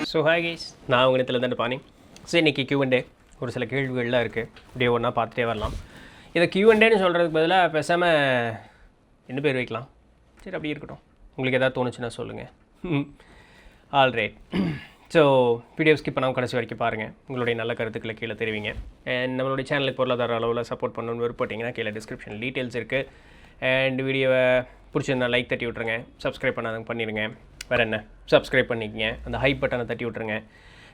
So hi guys, நான் உங்கள் தான் பாணி. ஸோ இன்றைக்கி Q&A ஒரு சில கேள்விகள்லாம் இருக்குது. இப்படியே ஒன்றா பார்த்துட்டே வரலாம். இதை Q&Aன்னு சொல்கிறதுக்கு பதிலாக பேசாமல் என்ன பேர் வைக்கலாம்? சரி, அப்படி இருக்கட்டும். உங்களுக்கு எதாவது தோணுச்சுன்னா சொல்லுங்கள். ஆல்ரைட். ஸோ வீடியோ ஸ்கிப் பண்ணாமல் கடைசி வரைக்கும் பாருங்கள். உங்களுடைய நல்ல கருத்துக்களை கீழே தெரிவிங்க. அண்ட் நம்மளுடைய சேனலுக்கு பொருளாதார அளவில் சப்போர்ட் பண்ணணும்னு விருப்பப்பட்டீங்கன்னா கீழே டிஸ்கிரிப்ஷன் டீட்டெயில்ஸ் இருக்குது. அண்ட் வீடியோவை பிடிச்சிருந்தா லைக் தட்டி விட்ருங்க. சப்ஸ்கிரைப் பண்ணாதவங்க பண்ணிடுங்க. வேறு என்ன, சப்ஸ்கிரைப் பண்ணிக்கங்க. அந்த ஹை பட்டனை தட்டி விட்ருங்க.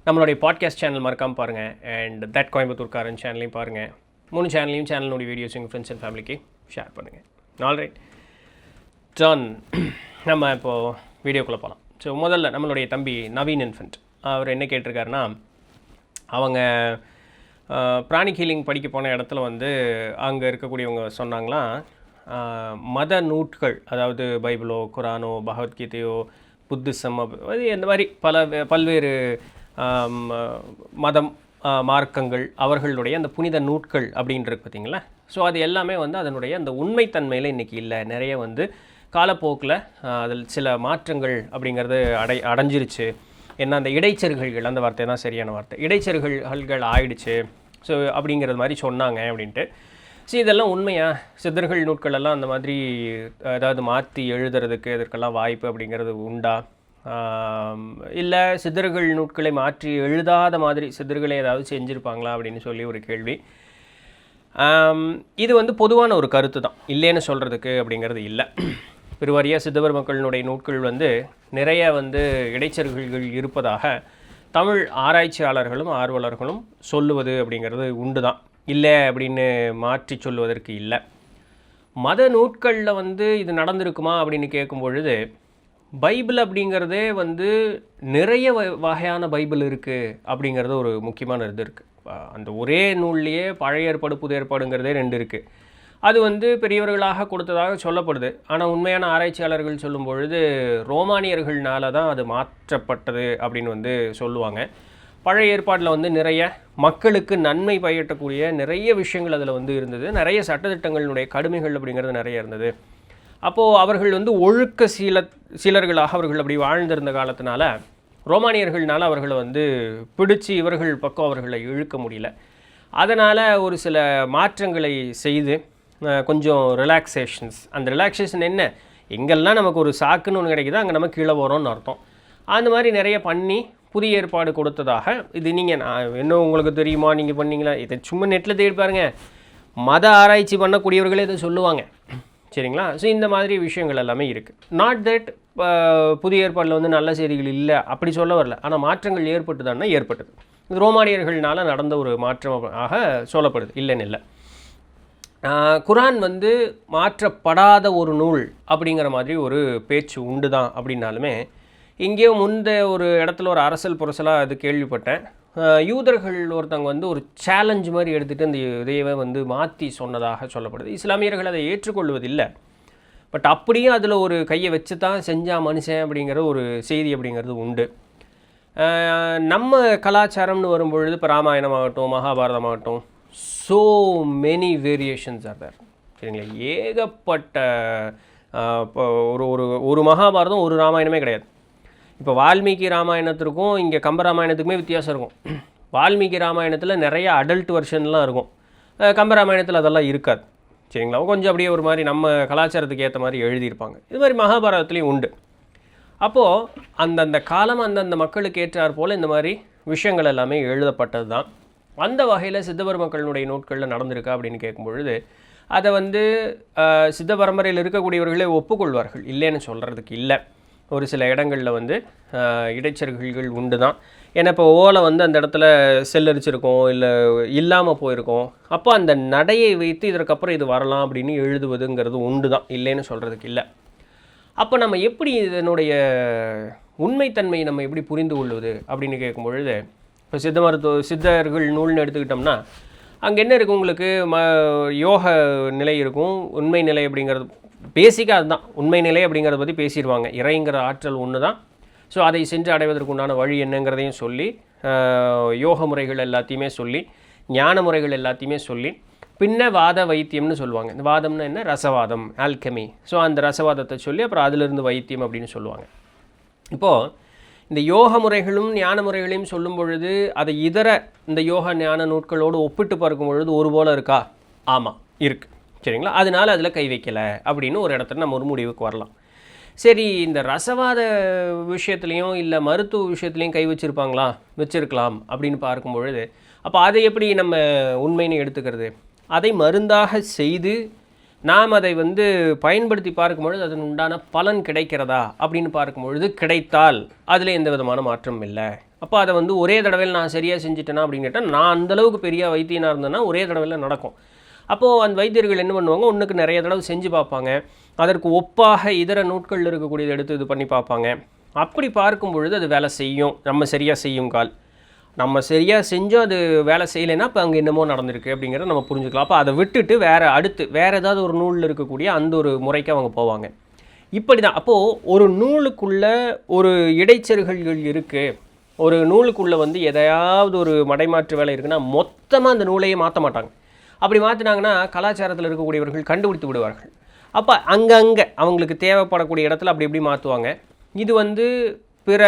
நம்மளுடைய பாட்காஸ்ட் சேனல் மறக்காமல் பாருங்கள். அண்ட் தட் கோயம்புத்தூர்காரன் சேனலையும் பாருங்கள். 3 சேனலுடைய வீடியோஸ் உங்கள் ஃப்ரெண்ட்ஸ் அண்ட் ஃபேமிலிக்கு ஷேர் பண்ணுங்கள். Alright done. நம்ம இப்போது வீடியோக்குள்ளே போகலாம். ஸோ முதல்ல நம்மளுடைய தம்பி நவீன் இன்ஃபென்ட் அவர் என்ன கேட்டிருக்காருன்னா, அவங்க பிராணிக் ஹீலிங் படிக்க போன இடத்துல வந்து அங்கே இருக்கக்கூடியவங்க சொன்னாங்களாம், மத நூட்கள், அதாவது பைபிளோ குரானோ பகவத்கீதையோ புத்திசம், அது இந்த மாதிரி பல்வேறு மதம் மார்க்கங்கள் அவர்களுடைய அந்த புனித நூட்கள் அப்படின்றது பார்த்திங்களா. ஸோ அது எல்லாமே வந்து அதனுடைய அந்த உண்மைத்தன்மையில் இன்றைக்கி இல்லை. நிறைய வந்து காலப்போக்கில் அதில் சில மாற்றங்கள் அப்படிங்கிறது அடைஞ்சிருச்சு. ஏன்னா அந்த இடைச்செருகல்கள், அந்த வார்த்தை தான் சரியான வார்த்தை, இடைச்செருகல்கள் ஆயிடுச்சு. ஸோ அப்படிங்கிறது மாதிரி சொன்னாங்க அப்படின்ட்டு. ஸோ இதெல்லாம் உண்மையா? சித்தர்கள் நூட்களெல்லாம் அந்த மாதிரி ஏதாவது மாற்றி எழுதுறதுக்கு இதற்கெல்லாம் வாய்ப்பு அப்படிங்கிறது உண்டா? இல்லை சித்தர்கள் நூட்களை மாற்றி எழுதாத மாதிரி சித்தர்களை ஏதாவது செஞ்சுருப்பாங்களா அப்படின்னு சொல்லி ஒரு கேள்வி. இது வந்து பொதுவான ஒரு கருத்து தான், இல்லைன்னு சொல்கிறதுக்கு அப்படிங்கிறது இல்லை. பெருவாரியாக சித்தவர் மக்களினுடைய நூட்கள் வந்து நிறைய வந்து இடைச்செருகல்கள் இருப்பதாக தமிழ் ஆராய்ச்சியாளர்களும் ஆர்வலர்களும் சொல்லுவது அப்படிங்கிறது உண்டு தான். இல்லை அப்படின்னு மாற்றி சொல்வதற்கு இல்லை. மத நூட்களில் வந்து இது நடந்திருக்குமா அப்படின்னு கேட்கும் பொழுது, பைபிள் அப்படிங்கிறதே வந்து நிறைய வகையான பைபிள் இருக்குது அப்படிங்கிறது ஒரு முக்கியமான இது இருக்குது. அந்த ஒரே நூல்லையே பழைய ஏற்பாடு புது ஏற்பாடுங்கிறதே 2 இருக்குது. அது வந்து பெரியவர்களாக கொடுத்ததாக சொல்லப்படுது. ஆனால் உண்மையான ஆராய்ச்சியாளர்கள் சொல்லும் பொழுது ரோமானியர்கள்னால தான் அது மாற்றப்பட்டது அப்படின்னு வந்து சொல்லுவாங்க. பழைய ஏற்பாட்டில் வந்து நிறைய மக்களுக்கு நன்மை பயட்டக்கூடிய நிறைய விஷயங்கள் அதில் வந்து இருந்தது. நிறைய சட்டத்திட்டங்களினுடைய கடுமைகள் அப்படிங்கிறது நிறைய இருந்தது. அப்போது அவர்கள் வந்து ஒழுக்க சீலர்களாக அவர்கள் அப்படி வாழ்ந்திருந்த காலத்தினால ரோமானியர்கள்னால அவர்களை வந்து பிடிச்சி இவர்கள் பக்கம் அவர்களை இழுக்க முடியல. அதனால் ஒரு சில மாற்றங்களை செய்து கொஞ்சம் ரிலாக்ஸேஷன்ஸ், அந்த ரிலாக்ஸேஷன் என்ன, எங்கெல்லாம் நமக்கு ஒரு சாக்குன்னு ஒன்று கிடைக்குதோ அங்கே நம்ம கீழே வரோன்னு அர்த்தம். அந்த மாதிரி நிறைய பண்ணி புதிய ஏற்பாடு கொடுத்ததாக இது. நீங்கள் என்ன உங்களுக்கு தெரியுமா, நீங்கள் பண்ணீங்களா? இதை சும்மா நெட்டில் தேடி பாருங்கள். மத ஆராய்ச்சி பண்ணக்கூடியவர்களே இதை சொல்லுவாங்க, சரிங்களா? ஸோ இந்த மாதிரி விஷயங்கள் எல்லாமே இருக்குது. நாட் தட் புதிய ஏற்பாடில் வந்து நல்ல செய்திகள் இல்லை அப்படி சொல்ல வரல. ஆனால் மாற்றங்கள் ஏற்பட்டுதான்னா ஏற்பட்டது. இது ரோமானியர்கள்னால நடந்த ஒரு மாற்றமாக சொல்லப்படுது, இல்லைன்னு இல்லை. குரான் வந்து மாற்றப்படாத ஒரு நூல் அப்படிங்கிற மாதிரி ஒரு பேச்சு உண்டு தான். அப்படின்னாலுமே இங்கேயோ ஒரு இடத்துல ஒரு அரசல் புரசலாக அது கேள்விப்பட்டேன். யூதர்கள் ஒருத்தவங்க வந்து ஒரு சேலஞ்ச் மாதிரி எடுத்துகிட்டு அந்த இதையவே வந்து மாற்றி சொன்னதாக சொல்லப்படுது. இஸ்லாமியர்கள் அதை ஏற்றுக்கொள்வதில்லை. பட் அப்படியும் அதில் ஒரு கையை வச்சு தான் செஞ்சால் மனுஷன் அப்படிங்கிற ஒரு செய்தி அப்படிங்கிறது உண்டு. நம்ம கலாச்சாரம்னு வரும்பொழுது இப்போ ராமாயணமாகட்டும் மகாபாரதமாகட்டும், so many variations are there, சரிங்களா? ஏகப்பட்ட ஒரு மகாபாரதம் ஒரு ராமாயணமே கிடையாது. இப்போ வால்மீகி ராமாயணத்திற்கும் இங்கே கம்பராமாயணத்துக்குமே வித்தியாசம் இருக்கும். வால்மீகி ராமாயணத்தில் நிறைய அடல்ட் வெர்ஷன்லாம் இருக்கும், கம்பராமாயணத்தில் அதெல்லாம் இருக்காது, சரிங்களா? கொஞ்சம் அப்படியே ஒரு மாதிரி நம்ம கலாச்சாரத்துக்கு ஏற்ற மாதிரி எழுதியிருப்பாங்க. இது மாதிரி மகாபாரதத்துலேயும் உண்டு. அப்போது அந்தந்த காலம் அந்தந்த மக்களுக்கு ஏற்றார் போல் இந்த மாதிரி விஷயங்கள் எல்லாமே எழுதப்பட்டது தான். அந்த வகையில் சித்தவர் மக்களினுடைய நூட்களில் நடந்திருக்கா அப்படின்னு கேட்கும் பொழுது அதை வந்து சித்த பரம்பரையில் இருக்கக்கூடியவர்களே ஒப்புக்கொள்வார்கள், இல்லைன்னு சொல்கிறதுக்கு இல்லை. ஒரு சில இடங்களில் வந்து இடைச்செருகல்கள் உண்டு தான். ஏன்னா இப்போ ஓலை வந்து அந்த இடத்துல செல்லரிச்சிருக்கோம், இல்லை இல்லாமல் போயிருக்கோம். அப்போ அந்த நடையை வைத்து இதற்கப்புறம் இது வரலாம் அப்படின்னு எழுதுவதுங்கிறது உண்டு தான், இல்லைன்னு சொல்கிறதுக்கு இல்லை. அப்போ நம்ம எப்படி இதனுடைய உண்மைத்தன்மையை நம்ம எப்படி புரிந்து கொள்வது அப்படின்னு கேட்கும் பொழுது, இப்போ சித்தர்கள் நூல்னு எடுத்துக்கிட்டோம்னா அங்கே என்ன இருக்கும், உங்களுக்கு யோக நிலை இருக்கும், உண்மை நிலை அப்படிங்கிறது பேசிக்காக அதுதான். உண்மை நிலை அப்படிங்கிறத பற்றி பேசிடுவாங்க. இறைங்கிற ஆற்றல் ஒன்று தான். ஸோ அதை சென்று அடைவதற்கு உண்டான வழி என்னங்கிறதையும் சொல்லி, யோக முறைகள் எல்லாத்தையுமே சொல்லி, ஞான முறைகள் எல்லாத்தையுமே சொல்லி, பின்ன வாத வைத்தியம்னு சொல்லுவாங்க. இந்த வாதம்னு என்ன, ரசவாதம், ஆல்கமி. ஸோ அந்த ரசவாதத்தை சொல்லி அப்புறம் அதிலிருந்து வைத்தியம் அப்படின்னு சொல்லுவாங்க. இப்போது இந்த யோக முறைகளும் ஞான முறைகளையும் சொல்லும் பொழுது அதை இதர இந்த யோக ஞான நூட்களோடு ஒப்பிட்டு பார்க்கும் பொழுது ஒரு போல இருக்கா? ஆமாம் இருக்குது. சரிங்களா? அதனால அதில் கை வைக்கலை அப்படின்னு ஒரு இடத்துல நம்ம ஒரு முடிவுக்கு வரலாம். சரி, இந்த ரசவாத விஷயத்துலையும் இல்லை மருத்துவ விஷயத்துலையும் கை வச்சுருப்பாங்களா? வச்சுருக்கலாம் அப்படின்னு பார்க்கும் பொழுது அப்போ அதை எப்படி நம்ம உண்மைன்னு எடுத்துக்கிறது? அதை மருந்தாக செய்து நாம் அதை பயன்படுத்தி பார்க்கும்பொழுது அதன் உண்டான பலன் கிடைக்கிறதா அப்படின்னு பார்க்கும்பொழுது கிடைத்தால் அதில் எந்த விதமான மாற்றமும் இல்லை. அப்போ அதை ஒரே தடவையில் நான் சரியாக செஞ்சுட்டேன்னா அப்படின்னு கேட்டால், நான் அந்தளவுக்கு பெரிய வைத்தியனாக இருந்தேன்னா ஒரே தடவையில் நடக்கும். அப்போது அந்த வைத்தியர்கள் என்ன பண்ணுவாங்க, ஒன்றுக்கு நிறைய தடவை செஞ்சு பார்ப்பாங்க, அதற்கு ஒப்பாக இதர நூட்கள் இருக்கக்கூடியதை எடுத்து இது பண்ணி பார்ப்பாங்க. அப்படி பார்க்கும் பொழுது அது வேலை செய்யும், நம்ம சரியாக செய்யும் கால். நம்ம சரியாக செஞ்சோம் அது வேலை செய்யலைன்னா இப்போ அங்கே என்னமோ நடந்திருக்கு அப்படிங்கிறத நம்ம புரிஞ்சுக்கலாம். அப்போ அதை விட்டுட்டு வேறு ஏதாவது ஒரு நூலில் இருக்கக்கூடிய அந்த ஒரு முறைக்கு அவங்க போவாங்க. இப்படி தான். அப்போது ஒரு நூலுக்குள்ளே ஒரு இடைச்செருகல்கள் இருக்குது, ஒரு நூலுக்குள்ளே எதையாவது ஒரு மடைமாற்று வேலை இருக்குன்னா மொத்தமாக அந்த நூலையே மாற்ற மாட்டாங்க. அப்படி மாற்றினாங்கன்னா கலாச்சாரத்தில் இருக்கக்கூடியவர்கள் கண்டுபிடித்து விடுவார்கள். அப்போ அங்கங்கே அவங்களுக்கு தேவைப்படக்கூடிய இடத்துல அப்படி எப்படி மாற்றுவாங்க. இது பிற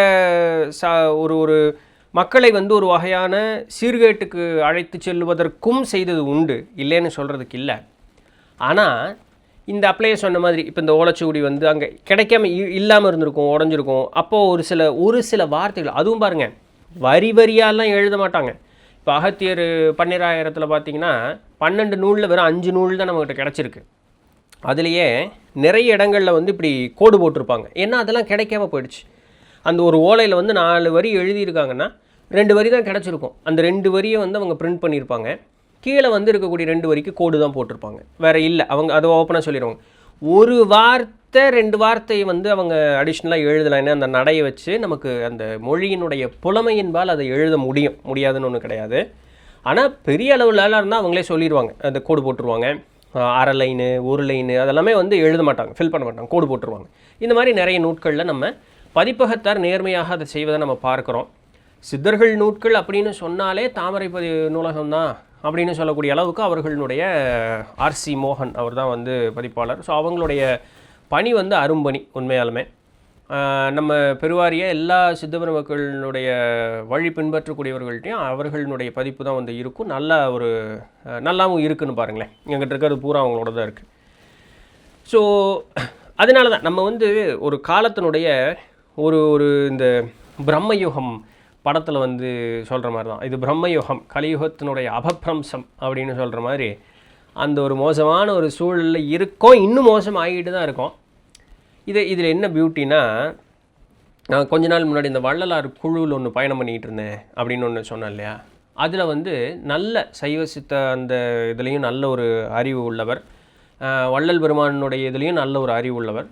ஒரு மக்களை ஒரு வகையான சீர்கேட்டுக்கு அழைத்து செல்வதற்கும் செய்தது உண்டு, இல்லைன்னு சொல்கிறதுக்கு இல்லை. ஆனால் இந்த அப்படியே சொன்ன மாதிரி இப்போ இந்த ஓலைச்சுவடி அங்கே கிடைக்காம இல்லாமல் இருந்திருக்கும், உடஞ்சிருக்கும். அப்போது ஒரு சில வார்த்தைகள், அதுவும் பாருங்கள், வரியாலாம் எழுத மாட்டாங்க. இப்போ அகத்தியர் 12,000 பார்த்தீங்கன்னா 12 நூலில் வெறும் 5 நூல் தான் நம்மகிட்ட கிடச்சிருக்கு. அதுலேயே நிறைய இடங்களில் இப்படி கோடு போட்டிருப்பாங்க. ஏன்னா அதெல்லாம் கிடைக்காம போயிடுச்சு. அந்த ஒரு ஓலையில் 4 வரி எழுதியிருக்காங்கன்னா 2 வரி தான் கிடச்சிருக்கும். அந்த 2 வரியை அவங்க பிரிண்ட் பண்ணியிருப்பாங்க. கீழே இருக்கக்கூடிய 2 வரிக்கு கோடு தான் போட்டிருப்பாங்க, வேறு இல்லை. அவங்க அதை ஓப்பனாக சொல்லிடுவாங்க. ஒரு வார்த்தை 2 வார்த்தையை அவங்க அடிஷ்னலாக எழுதலாம். ஏன்னா அந்த நடையை வச்சு நமக்கு அந்த மொழியினுடைய புலமையின்பால் அதை எழுத முடியாதுன்னு ஒன்று கிடையாது. ஆனால் பெரிய அளவில் இருந்தால் அவங்களே சொல்லிடுவாங்க, அந்த கோடு போட்டுருவாங்க. 1/2 லைனு 1 லைனு அதெல்லாமே எழுத மாட்டாங்க, ஃபில் பண்ண மாட்டாங்க, கோடு போட்டுருவாங்க. இந்த மாதிரி நிறைய நூட்களில் நம்ம பதிப்பகத்தார் நேர்மையாக அதை செய்வதை நம்ம பார்க்குறோம். சித்தர்கள் நூட்கள் அப்படின்னு சொன்னாலே தாமரைப்பதி நூலகம் தான் அப்படின்னு சொல்லக்கூடிய அளவுக்கு அவர்களுடைய ஆர்சி மோகன் அவர் தான் பதிப்பாளர். ஸோ அவங்களுடைய பணி அரும்பணி உண்மையாலுமே. நம்ம பெருவாரிய எல்லா சித்தபர மக்களுடைய வழி பின்பற்றக்கூடியவர்கள்ட்டையும் அவர்களுடைய பதிப்பு தான் இருக்கும். நல்லாவும் இருக்குன்னு பாருங்களேன். எங்கிட்ட இருக்கிறது பூரா அவங்களோட தான் இருக்குது. ஸோ அதனால தான் நம்ம ஒரு காலத்தினுடைய ஒரு இந்த பிரம்மயுகம் படத்தில் சொல்கிற மாதிரி தான் இது பிரம்மயுகம், கலியுகத்தினுடைய அபப்பிரம்சம் அப்படின்னு சொல்கிற மாதிரி அந்த ஒரு மோசமான ஒரு சூழலில் இருக்கோம். இன்னும் மோசம் ஆகிட்டு தான் இருக்கும். இதில் என்ன பியூட்டினா, நான் கொஞ்ச நாள் முன்னாடி இந்த வள்ளலார் குழுவில் ஒன்று பயணம் பண்ணிக்கிட்டு இருந்தேன் அப்படின்னு ஒன்று சொன்னேன் இல்லையா. அதில் நல்ல சைவ சித்த அந்த இதுலேயும் நல்ல ஒரு அறிவு உள்ளவர், வள்ளல் பெருமானுடைய இதுலேயும் நல்ல ஒரு அறிவு உள்ளவர்,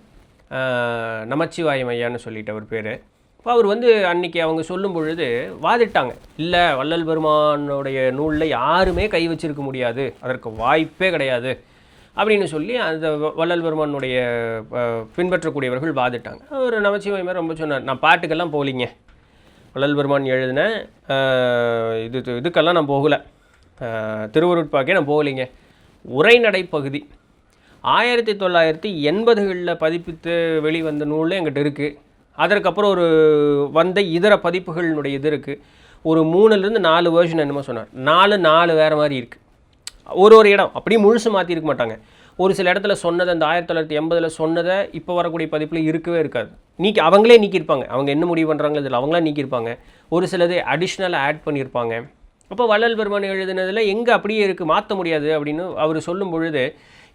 நமச்சிவாயம் ஐயான்னு சொல்லிட்டு அவர் பேர். இப்போ அவர் அன்றைக்கி அவங்க சொல்லும் பொழுது வாதிட்டாங்க, இல்லை வள்ளல் பெருமானுடைய நூலில் யாருமே கை வச்சிருக்க முடியாது, அதற்கு வாய்ப்பே கிடையாது அப்படின்னு சொல்லி அந்த வள்ளல் பெருமானுடைய பின்பற்றக்கூடியவர்கள் வாதிட்டாங்க. அவர் நமச்சிவாயமே ரொம்ப சொன்னார், நான் பாட்டுக்கெல்லாம் போகலிங்க, வள்ளல் பெருமான் எழுதின இதுக்கெல்லாம் நான் போகலை, திருவருட்பாக்கே நான் போகலிங்க, உரைநடை பகுதி 1980களில் பதிப்பித்து வெளிவந்த நூலில் எங்கிட்ட இருக்குது. அதற்கப்புறம் இதர பதிப்புகளினுடைய இது இருக்குது. ஒரு 3லேருந்து 4 வேர்ஷன் என்னமோ சொன்னார். 4 வேறு மாதிரி இருக்குது. ஒரு இடம் அப்படியே முழுசு மாற்றிருக்க மாட்டாங்க. ஒரு சில இடத்துல சொன்னதை அந்த 1980 சொன்னதை இப்போ வரக்கூடிய பதிப்பில் இருக்கவே இருக்காது. அவங்களே நீக்கியிருப்பாங்க. அவங்க என்ன முடிவு பண்ணுறாங்களோ இதில் அவங்களாம் நீக்கியிருப்பாங்க. ஒரு சிலது அடிஷ்னலாக ஆட் பண்ணியிருப்பாங்க. அப்போ வள்ளல் பெருமான் எழுதினதில் எங்கே அப்படியே இருக்குது, மாற்ற முடியாது அப்படின்னு அவர் சொல்லும் பொழுது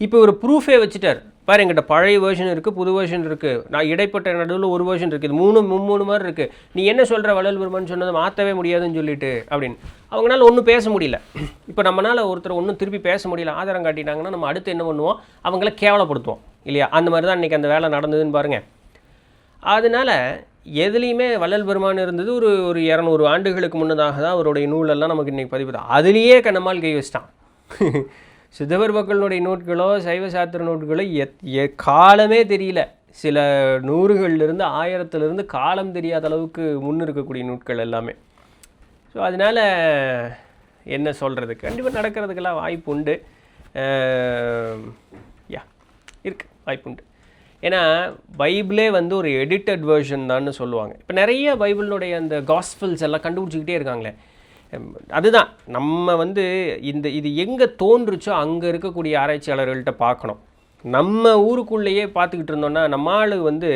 இப்போ ஒரு ப்ரூஃபே வச்சுட்டார். பாரு, எங்கிட்ட பழைய வேர்ஷன் இருக்குது, புது வேர்ஷன் இருக்குது, நான் இடைப்பட்ட நடுவில் ஒரு வேர்ஷன் இருக்குது, இது 3 மாதிரி இருக்குது, நீ என்ன சொல்கிற வள்ளல் பெருமான் சொன்னதை மாற்றவே முடியாதுன்னு சொல்லிட்டு அப்படின்னு அவங்களால ஒன்றும் பேச முடியல. இப்போ நம்மளால் ஒருத்தர் ஒன்றும் திருப்பி பேச முடியல, ஆதாரம் காட்டிட்டாங்கன்னா நம்ம அடுத்து என்ன பண்ணுவோம், அவங்கள கேவலப்படுத்துவோம் இல்லையா. அந்த மாதிரி தான் இன்றைக்கி அந்த வேலை நடந்ததுன்னு பாருங்கள். அதனால் எதுலேயுமே வள்ளல் பெருமான் இருந்தது ஒரு 200 ஆண்டுகளுக்கு முன்னதாக தான் அவருடைய நூலெல்லாம் நமக்கு இன்றைக்கி பதிவு தான். அதுலேயே கண்ணம்மாள் கை வச்சிட்டான். சித்தவர் மக்களுடைய நூட்களோ சைவ சாத்திர நோட்டுகளோ காலமே தெரியல. சில 100களிலிருந்து 1000லிருந்து காலம் தெரியாத அளவுக்கு இருக்கக்கூடிய நூட்கள் எல்லாமே. ஸோ அதனால் என்ன சொல்கிறது, கண்டிப்பாக நடக்கிறதுக்கெல்லாம் வாய்ப்பு உண்டு. இருக்குது, வாய்ப்பு உண்டு. ஏன்னா பைபிளே வந்து ஒரு எடிட்டட் வெர்ஷன் தான்னு சொல்லுவாங்க. இப்போ நிறைய பைபிளுடைய அந்த காஸ்பிள்ஸ் எல்லாம் கண்டுபிடிச்சிக்கிட்டே இருக்காங்களே. அதுதான் நம்ம வந்து இது எங்கே தோன்றுச்சோ அங்கே இருக்கக்கூடிய ஆராய்ச்சியாளர்கள்ட்ட பார்க்கணும். நம்ம ஊருக்குள்ளேயே பார்த்துக்கிட்டு இருந்தோம்னா நம்ம ஆள் வந்து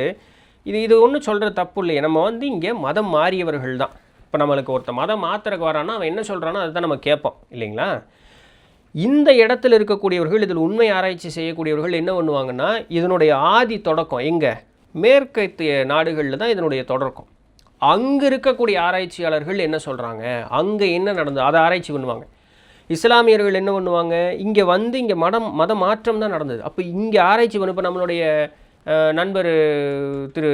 இது ஒன்றும் சொல்கிற தப்பு இல்லையே. நம்ம வந்து இங்கே மதம் மாறியவர்கள் தான். இப்போ நம்மளுக்கு ஒருத்த மதம் மாத்திரக்கு வரான்னா அவன் என்ன சொல்கிறானோ அதுதான் நம்ம கேட்போம் இல்லைங்களா. இந்த இடத்துல இருக்கக்கூடியவர்கள், இதில் உண்மை ஆராய்ச்சி செய்யக்கூடியவர்கள் என்ன பண்ணுவாங்கன்னா, இதனுடைய ஆதி தொடக்கம் எங்கே, மேற்கத்திய நாடுகளில் தான் இதனுடைய தொடக்கம். அங்கே இருக்கக்கூடிய ஆராய்ச்சியாளர்கள் என்ன சொல்கிறாங்க, அங்கே என்ன நடந்தது அதை ஆராய்ச்சி பண்ணுவாங்க. இஸ்லாமியர்கள் என்ன பண்ணுவாங்க, இங்கே வந்து இங்கே மத மாற்றம் தான் நடந்தது. அப்போ இங்கே ஆராய்ச்சி பண்ண, இப்போ நம்மளுடைய நண்பர் திரு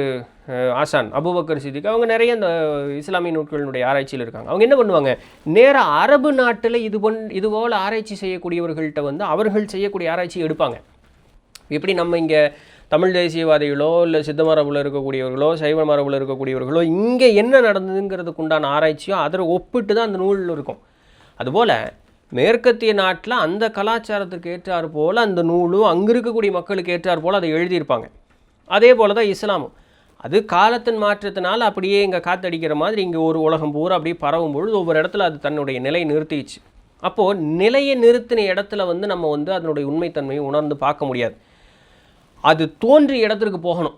ஆசான் அபூபக்கர் சித்திக் அவங்க நிறைய இந்த இஸ்லாமிய நூட்களினுடைய ஆராய்ச்சியில் இருக்காங்க. அவங்க என்ன பண்ணுவாங்க, நேராக அரபு நாட்டில் இதுபோல் ஆராய்ச்சி செய்யக்கூடியவர்கள்ட்ட வந்து அவர்கள் செய்யக்கூடிய ஆராய்ச்சி எடுப்பாங்க. எப்படி நம்ம இங்கே தமிழ் தேசியவாதிகளோ இல்லை சித்த மரபில் இருக்கக்கூடியவர்களோ சைவ மரபில் இருக்கக்கூடியவர்களோ இங்கே என்ன நடந்ததுங்கிறதுக்கு உண்டான ஆராய்ச்சியோ அதை ஒப்பிட்டு தான் அந்த நூலில் இருக்கும். அதுபோல் மேற்கத்திய நாட்டில் அந்த கலாச்சாரத்துக்கு ஏற்றார் போல் அந்த நூலும் அங்கே இருக்கக்கூடிய மக்களுக்கு ஏற்றார் போல் அதை எழுதியிருப்பாங்க. அதே போல் தான் இஸ்லாமும். அது காலத்தின் மாற்றத்தினால் அப்படியே இங்கே காத்தடிக்கிற மாதிரி இங்கே ஒரு உலகம் பூரா அப்படியே பரவும் பொழுது ஒவ்வொரு இடத்துல அது தன்னுடைய நிலையை நிறுத்திச்சு. அப்போது நிலையை நிறுத்தின இடத்துல வந்து நம்ம வந்து அதனுடைய உண்மைத்தன்மையை உணர்ந்து பார்க்க முடியாது. அது தோன்றிய இடத்திற்கு போகணும்.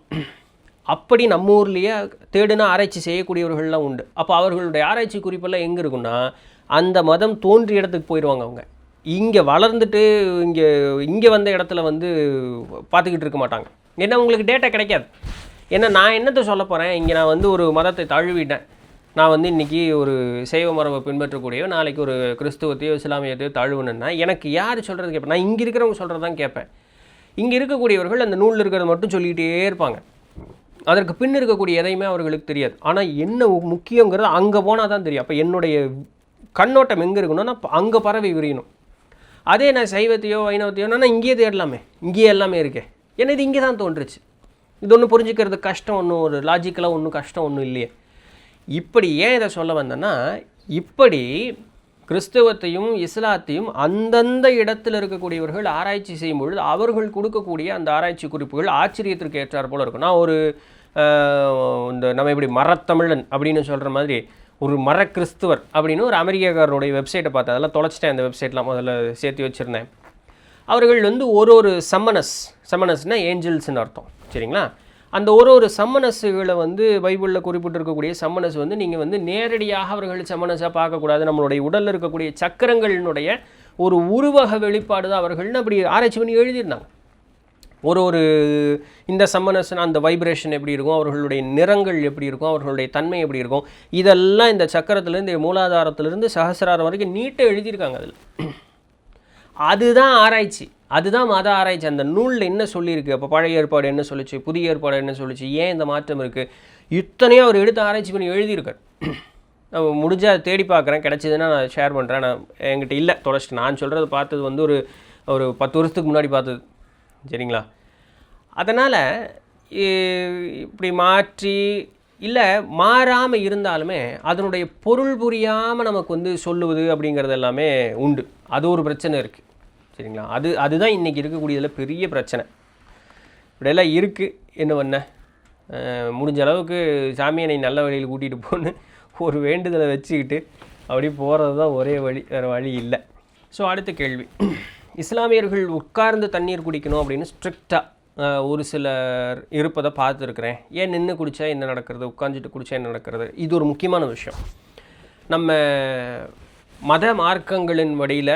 அப்படி நம்ம ஊர்லேயே தேடுனா ஆராய்ச்சி செய்யக்கூடியவர்கள்லாம் உண்டு. அப்போ அவர்களுடைய ஆராய்ச்சி குறிப்பெல்லாம் எங்கே இருக்குன்னா, அந்த மதம் தோன்றிய இடத்துக்கு போயிடுவாங்க. அவங்க இங்கே வளர்ந்துட்டு இங்கே வந்த இடத்துல வந்து பார்த்துக்கிட்டு இருக்க மாட்டாங்க. ஏன்னா உங்களுக்கு டேட்டா கிடைக்காது. ஏன்னா நான் என்னத்தை சொல்ல போகிறேன், இங்கே நான் வந்து ஒரு மதத்தை தழுவிட்டேன், நான் வந்து இன்றைக்கி ஒரு சைவ மரபை பின்பற்றக்கூடியோ நாளைக்கு ஒரு கிறிஸ்துவத்தையோ இஸ்லாமியத்தையோ தழுவுனேன்னா எனக்கு யார் சொல்கிறது கேட்பேன். நான் இங்கே இருக்கிறவங்க சொல்கிறது தான் கேட்பேன். இங்கே இருக்கக்கூடியவர்கள் அந்த நூலில் இருக்கிறத மட்டும் சொல்லிக்கிட்டே இருப்பாங்க. அதற்கு பின் இருக்கக்கூடிய எதையுமே அவர்களுக்கு தெரியாது. ஆனால் என்ன முக்கியங்கிறது அங்கே போனால் தான் தெரியும். அப்போ என்னுடைய கண்ணோட்டம் எங்கே இருக்கணும்னா நான் அங்கே பறவை விரியணும். அதே நான் சைவத்தையோ வைணவத்தையோ நான் இங்கேயே தேடலாமே, இங்கேயே எல்லாமே இருக்கேன். ஏன்னா இது இங்கே தான் தோன்றுச்சு. இது ஒன்றும் புரிஞ்சுக்கிறது கஷ்டம், ஒன்றும் ஒரு லாஜிக்கலாக ஒன்றும் கஷ்டம் ஒன்றும் இல்லையே. இப்படி ஏன் இதை சொல்ல வந்தேன்னா, இப்படி கிறிஸ்தவத்தையும் இஸ்லாத்தையும் அந்தந்த இடத்துல இருக்கக்கூடியவர்கள் ஆராய்ச்சி செய்யும் பொழுது அவர்கள் கொடுக்கக்கூடிய அந்த ஆராய்ச்சி குறிப்புகள் ஆச்சரியத்திற்கு ஏற்றார் போல் இருக்கும். நான் ஒரு இந்த நம்ம இப்படி மரத்தமிழன் அப்படின்னு சொல்கிற மாதிரி ஒரு மர கிறிஸ்துவர் அப்படின்னு ஒரு அமெரிக்காக்காரருடைய வெப்சைட்டை பார்த்தேன். அதெல்லாம் தொலைச்சிட்டேன். அந்த வெப்சைட்லாம் முதல்ல சேர்த்து வச்சுருந்தேன். அவர்கள் வந்து ஒரு சம்மனஸ்னால் ஏஞ்சல்ஸ்னு அர்த்தம், சரிங்களா. அந்த ஒரு சம்மனஸுகளை வந்து பைபிளில் குறிப்பிட்டிருக்கக்கூடிய சம்மனஸ் வந்து நீங்கள் வந்து நேரடியாக அவர்கள் சம்மனஸாக பார்க்கக்கூடாது. நம்மளுடைய உடலில் இருக்கக்கூடிய சக்கரங்களினுடைய ஒரு உருவக வெளிப்பாடு தான் அவர்கள்னு அப்படி ஆராய்ச்சி பண்ணி எழுதியிருந்தாங்க. ஒரு இந்த சம்மனஸ்னா அந்த வைப்ரேஷன் எப்படி இருக்கும், அவர்களுடைய நிறங்கள் எப்படி இருக்கும், அவர்களுடைய தன்மை எப்படி இருக்கும், இதெல்லாம் இந்த சக்கரத்துலேருந்து மூலாதாரத்திலிருந்து சகசிராரம் வரைக்கும் நீட்டாக எழுதியிருக்காங்க. அதில் அதுதான் ஆராய்ச்சி, அதுதான் மத ஆராய்ச்சி. அந்த நூலில் என்ன சொல்லியிருக்கு, அப்போ பழைய ஏற்பாடு என்ன சொல்லிச்சு, புதிய ஏற்பாடு என்ன சொல்லிச்சு, ஏன் இந்த மாற்றம் இருக்குது, இத்தனையும் அவர் எடுத்து ஆராய்ச்சி பண்ணி எழுதியிருக்கார். நான் முடிஞ்சால் தேடி பார்க்குறேன், கிடச்சிதுன்னா நான் ஷேர் பண்ணுறேன். நான் என்கிட்ட இல்லை, தொலைச்சிட்டு. நான் சொல்கிறது பார்த்தது வந்து ஒரு 10 வருஷத்துக்கு முன்னாடி பார்த்தது, சரிங்களா. அதனால் இப்படி மாற்றி இல்லை மாறாமல் இருந்தாலுமே அதனுடைய பொருள் புரியாமல் நமக்கு வந்து சொல்லுவது அப்படிங்கிறது எல்லாமே உண்டு. அது ஒரு பிரச்சனை இருக்குது, சரிங்களா. அதுதான் இன்றைக்கி இருக்கக்கூடியதில் பெரிய பிரச்சனை. இப்படியெல்லாம் இருக்குது. என்ன பண்ண, முடிஞ்ச அளவுக்கு சாமியை நல்ல வழியில் கூட்டிகிட்டு போன்னு ஒரு வேண்டுதலை வச்சுக்கிட்டு அப்படி போகிறது தான் ஒரே வழி, வேறு வழி இல்லை. ஸோ அடுத்த கேள்வி, இஸ்லாமியர்கள் உட்கார்ந்து தண்ணீர் குடிக்கணும் அப்படின்னு ஸ்ட்ரிக்டாக ஒரு சிலர் இருப்பதை பார்த்துருக்குறேன். ஏன் நின்று குடித்தா என்ன நடக்கிறது, உட்காந்துட்டு குடித்தா என்ன நடக்கிறது, இது ஒரு முக்கியமான விஷயம். நம்ம மத மார்க்கங்களின் வழியில்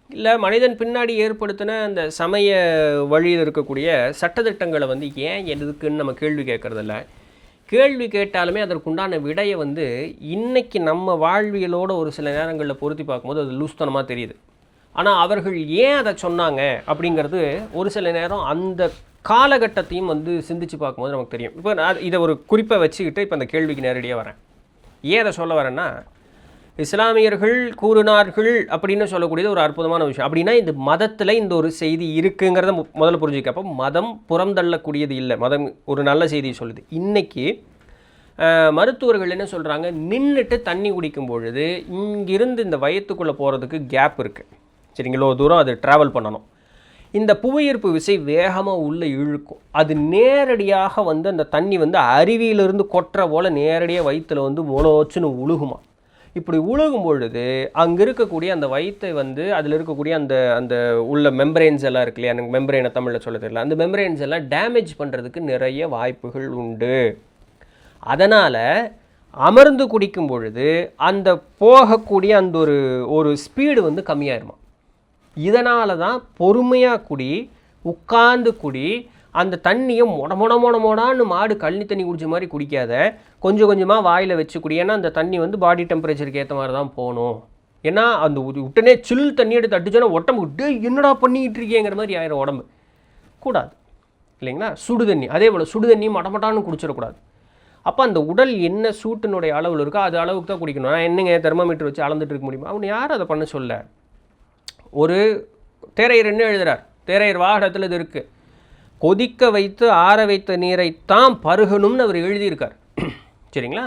இல்லை மனிதன் பின்னாடி ஏற்படுத்தின அந்த சமய வழியில் இருக்கக்கூடிய சட்டத்திட்டங்களை வந்து ஏன் எதுக்குன்னு நம்ம கேள்வி கேட்குறதில்ல. கேள்வி கேட்டாலுமே அதற்குண்டான விடையை வந்து இன்றைக்கி நம்ம வாழ்வியலோடு ஒரு சில நேரங்களில் பொருத்தி பார்க்கும்போது அது லூஸ்தனமாக தெரியுது. ஆனால் அவர்கள் ஏன் அதை சொன்னாங்க அப்படிங்கிறது ஒரு சில நேரம் அந்த காலகட்டத்தையும் வந்து சிந்திச்சு பார்க்கும்போது நமக்கு தெரியும். இப்போ நான் இதை ஒரு குறிப்பை வச்சுக்கிட்டு இப்போ அந்த கேள்விக்கு நேரடியாக வரேன். ஏன் அதை சொல்ல வரேன்னா, இஸ்லாமியர்கள் கூறினார்கள் அப்படின்னு சொல்லக்கூடியது ஒரு அற்புதமான விஷயம். அப்படின்னா இந்த மதத்தில் இந்த ஒரு செய்தி இருக்குங்கிறத முதல்ல புரிஞ்சுக்க. அப்போ மதம் புறந்தள்ளக்கூடியது இல்லை, மதம் ஒரு நல்ல செய்தியை சொல்லுது. இன்றைக்கி மருத்துவர்கள் என்ன சொல்கிறாங்க, நின்றுட்டு தண்ணி குடிக்கும் பொழுது இங்கிருந்து இந்த வயத்துக்குள்ளே போகிறதுக்கு கேப் இருக்குது, சரிங்களோ, தூரம் அது ட்ராவல் பண்ணணும். இந்த புவியீர்ப்பு விசை வேகமாக உள்ளே இழுக்கும். அது நேரடியாக வந்து அந்த தண்ணி வந்து அருவியிலிருந்து கொட்டுற போல் நேரடியாக வயிற்றில் வந்து மொளோச்சுன்னு உழுகுமா. இப்படி உழுகும் பொழுது அங்கே இருக்கக்கூடிய அந்த வயிற்றை வந்து அதில் இருக்கக்கூடிய அந்த அந்த உள்ள மெம்பரேன்ஸ் எல்லாம் இருக்கு இல்லையா, எனக்கு மெம்பரேனை தமிழில் சொல்ல தெரியல, அந்த மெம்பரேன்ஸ் எல்லாம் டேமேஜ் பண்ணுறதுக்கு நிறைய வாய்ப்புகள் உண்டு. அதனால் அமர்ந்து குடிக்கும் பொழுது அந்த போகக்கூடிய அந்த ஒரு ஸ்பீடு வந்து கம்மியாயிருமா. இதனால தான் பொறுமையாக குடி, உட்கார்ந்து குடி, அந்த தண்ணியை மொடமொடான்னு மாடு கழனி தண்ணி குடிச்ச மாதிரி குடிக்காத, கொஞ்சம் கொஞ்சமாக வாயில் வச்சு குடி. ஏன்னா அந்த தண்ணி வந்து பாடி டெம்பரேச்சருக்கு ஏற்ற மாதிரி தான் போகணும். ஏன்னா அந்த உடனே சில் தண்ணி எடுத்து அடிச்சோன்னா உடம்பு என்னடா பண்ணிக்கிட்டு இருக்கேங்கிற மாதிரி ஆயிரும் உடம்பு. கூடாது இல்லைங்களா. சுடு தண்ணி அதே போல் சுடு தண்ணி மடமட்டான்னு குடிச்சிடக்கூடாது. அப்போ அந்த உடல் என்ன சூட்டினுடைய அளவில் இருக்கோ அது அளவுக்கு தான் குடிக்கணும். நான் என்னங்க தெர்மோமீட்டர் வச்சு அளந்துட்டு இருக்க முடியுமா? அவன் யாரும் அதை பண்ண சொல்ல. ஒரு தேரையர் என்ன எழுதுகிறார், தேரையர் வாகனத்தில் இது இருக்குது, கொதிக்க வைத்து ஆற வைத்த நீரைத்தான் பருகணும்னு அவர் எழுதியிருக்கார். சரிங்களா.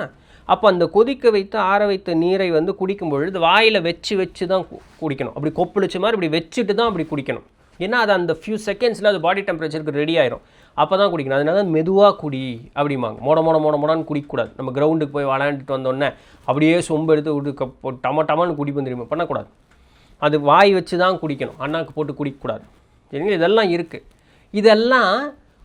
அப்போ அந்த கொதிக்க வைத்து ஆற வைத்த நீரை வந்து குடிக்கும் பொழுது வாயில் வச்சு தான் குடிக்கணும். அப்படி கொப்பளிச்ச மாதிரி இப்படி வச்சுட்டு தான் அப்படி குடிக்கணும். ஏன்னா அது அந்த ஃபியூ செகண்ட்ஸில் அது பாடி டெம்பரேச்சருக்கு ரெடி ஆயிரும். அப்போ தான் குடிக்கணும். அதனால மெதுவாக குடி அப்படிம்பாங்க. மொடன்னு குடிக்கக்கூடாது. நம்ம கிரவுண்டுக்கு போய் விளையாண்டுட்டு வந்தோடனே அப்படியே சொம்பு எடுத்து டமன்னு குடிப்போம் தெரியுமா, பண்ணக்கூடாது. அது வாய் வச்சு தான் குடிக்கணும், அண்ணாக்கு போட்டு குடிக்கக்கூடாது. சரிங்களா. இதெல்லாம் இருக்குது. இதெல்லாம்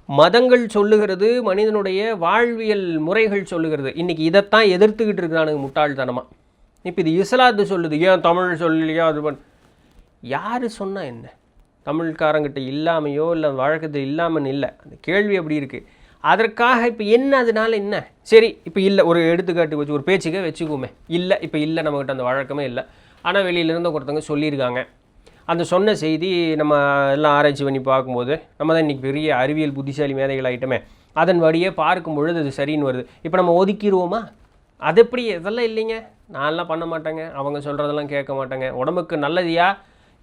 மதங்கள் சொல்லுகிறது, மனிதனுடைய வாழ்வியல் முறைகள் சொல்லுகிறது. இன்றைக்கி இதைத்தான் எதிர்த்துக்கிட்டு இருக்கிறானுங்க முட்டாள்தனமாக. இப்போ இது இஸ்லாத்து சொல்லுது, ஏன் தமிழ் சொல்லலையோ அது யார் சொன்னால் என்ன? தமிழ்காரங்கிட்ட இல்லாமையோ இல்லை வழக்கத்தில் இல்லாமல் இல்லை, அந்த கேள்வி அப்படி இருக்குது. அதற்காக இப்போ என்ன, அதனால என்ன? சரி இப்போ இல்லை, ஒரு எடுத்துக்காட்டு வச்சு ஒரு பேச்சுக்கே வச்சுக்குவோமே, இல்லை இப்போ இல்லை நம்மக்கிட்ட அந்த வழக்கமே இல்லை, ஆனால் வெளியிலேருந்து ஒருத்தவங்க சொல்லியிருக்காங்க. அந்த சொன்ன செய்தி நம்ம எல்லாம் ஆராய்ச்சி பண்ணி பார்க்கும்போது நம்ம தான் இன்றைக்கி பெரிய அறிவியல் புத்திசாலி மேதைகள் ஆகிட்டோமே, அதன் வழியே பார்க்கும் பொழுது அது சரின்னு வருது. இப்போ நம்ம ஒதுக்கிடுவோமா? அது எப்படி? இதெல்லாம் இல்லைங்க, நான்லாம் பண்ண மாட்டேங்க, அவங்க சொல்கிறதெல்லாம் கேட்க மாட்டேங்க, உடம்புக்கு நல்லதையா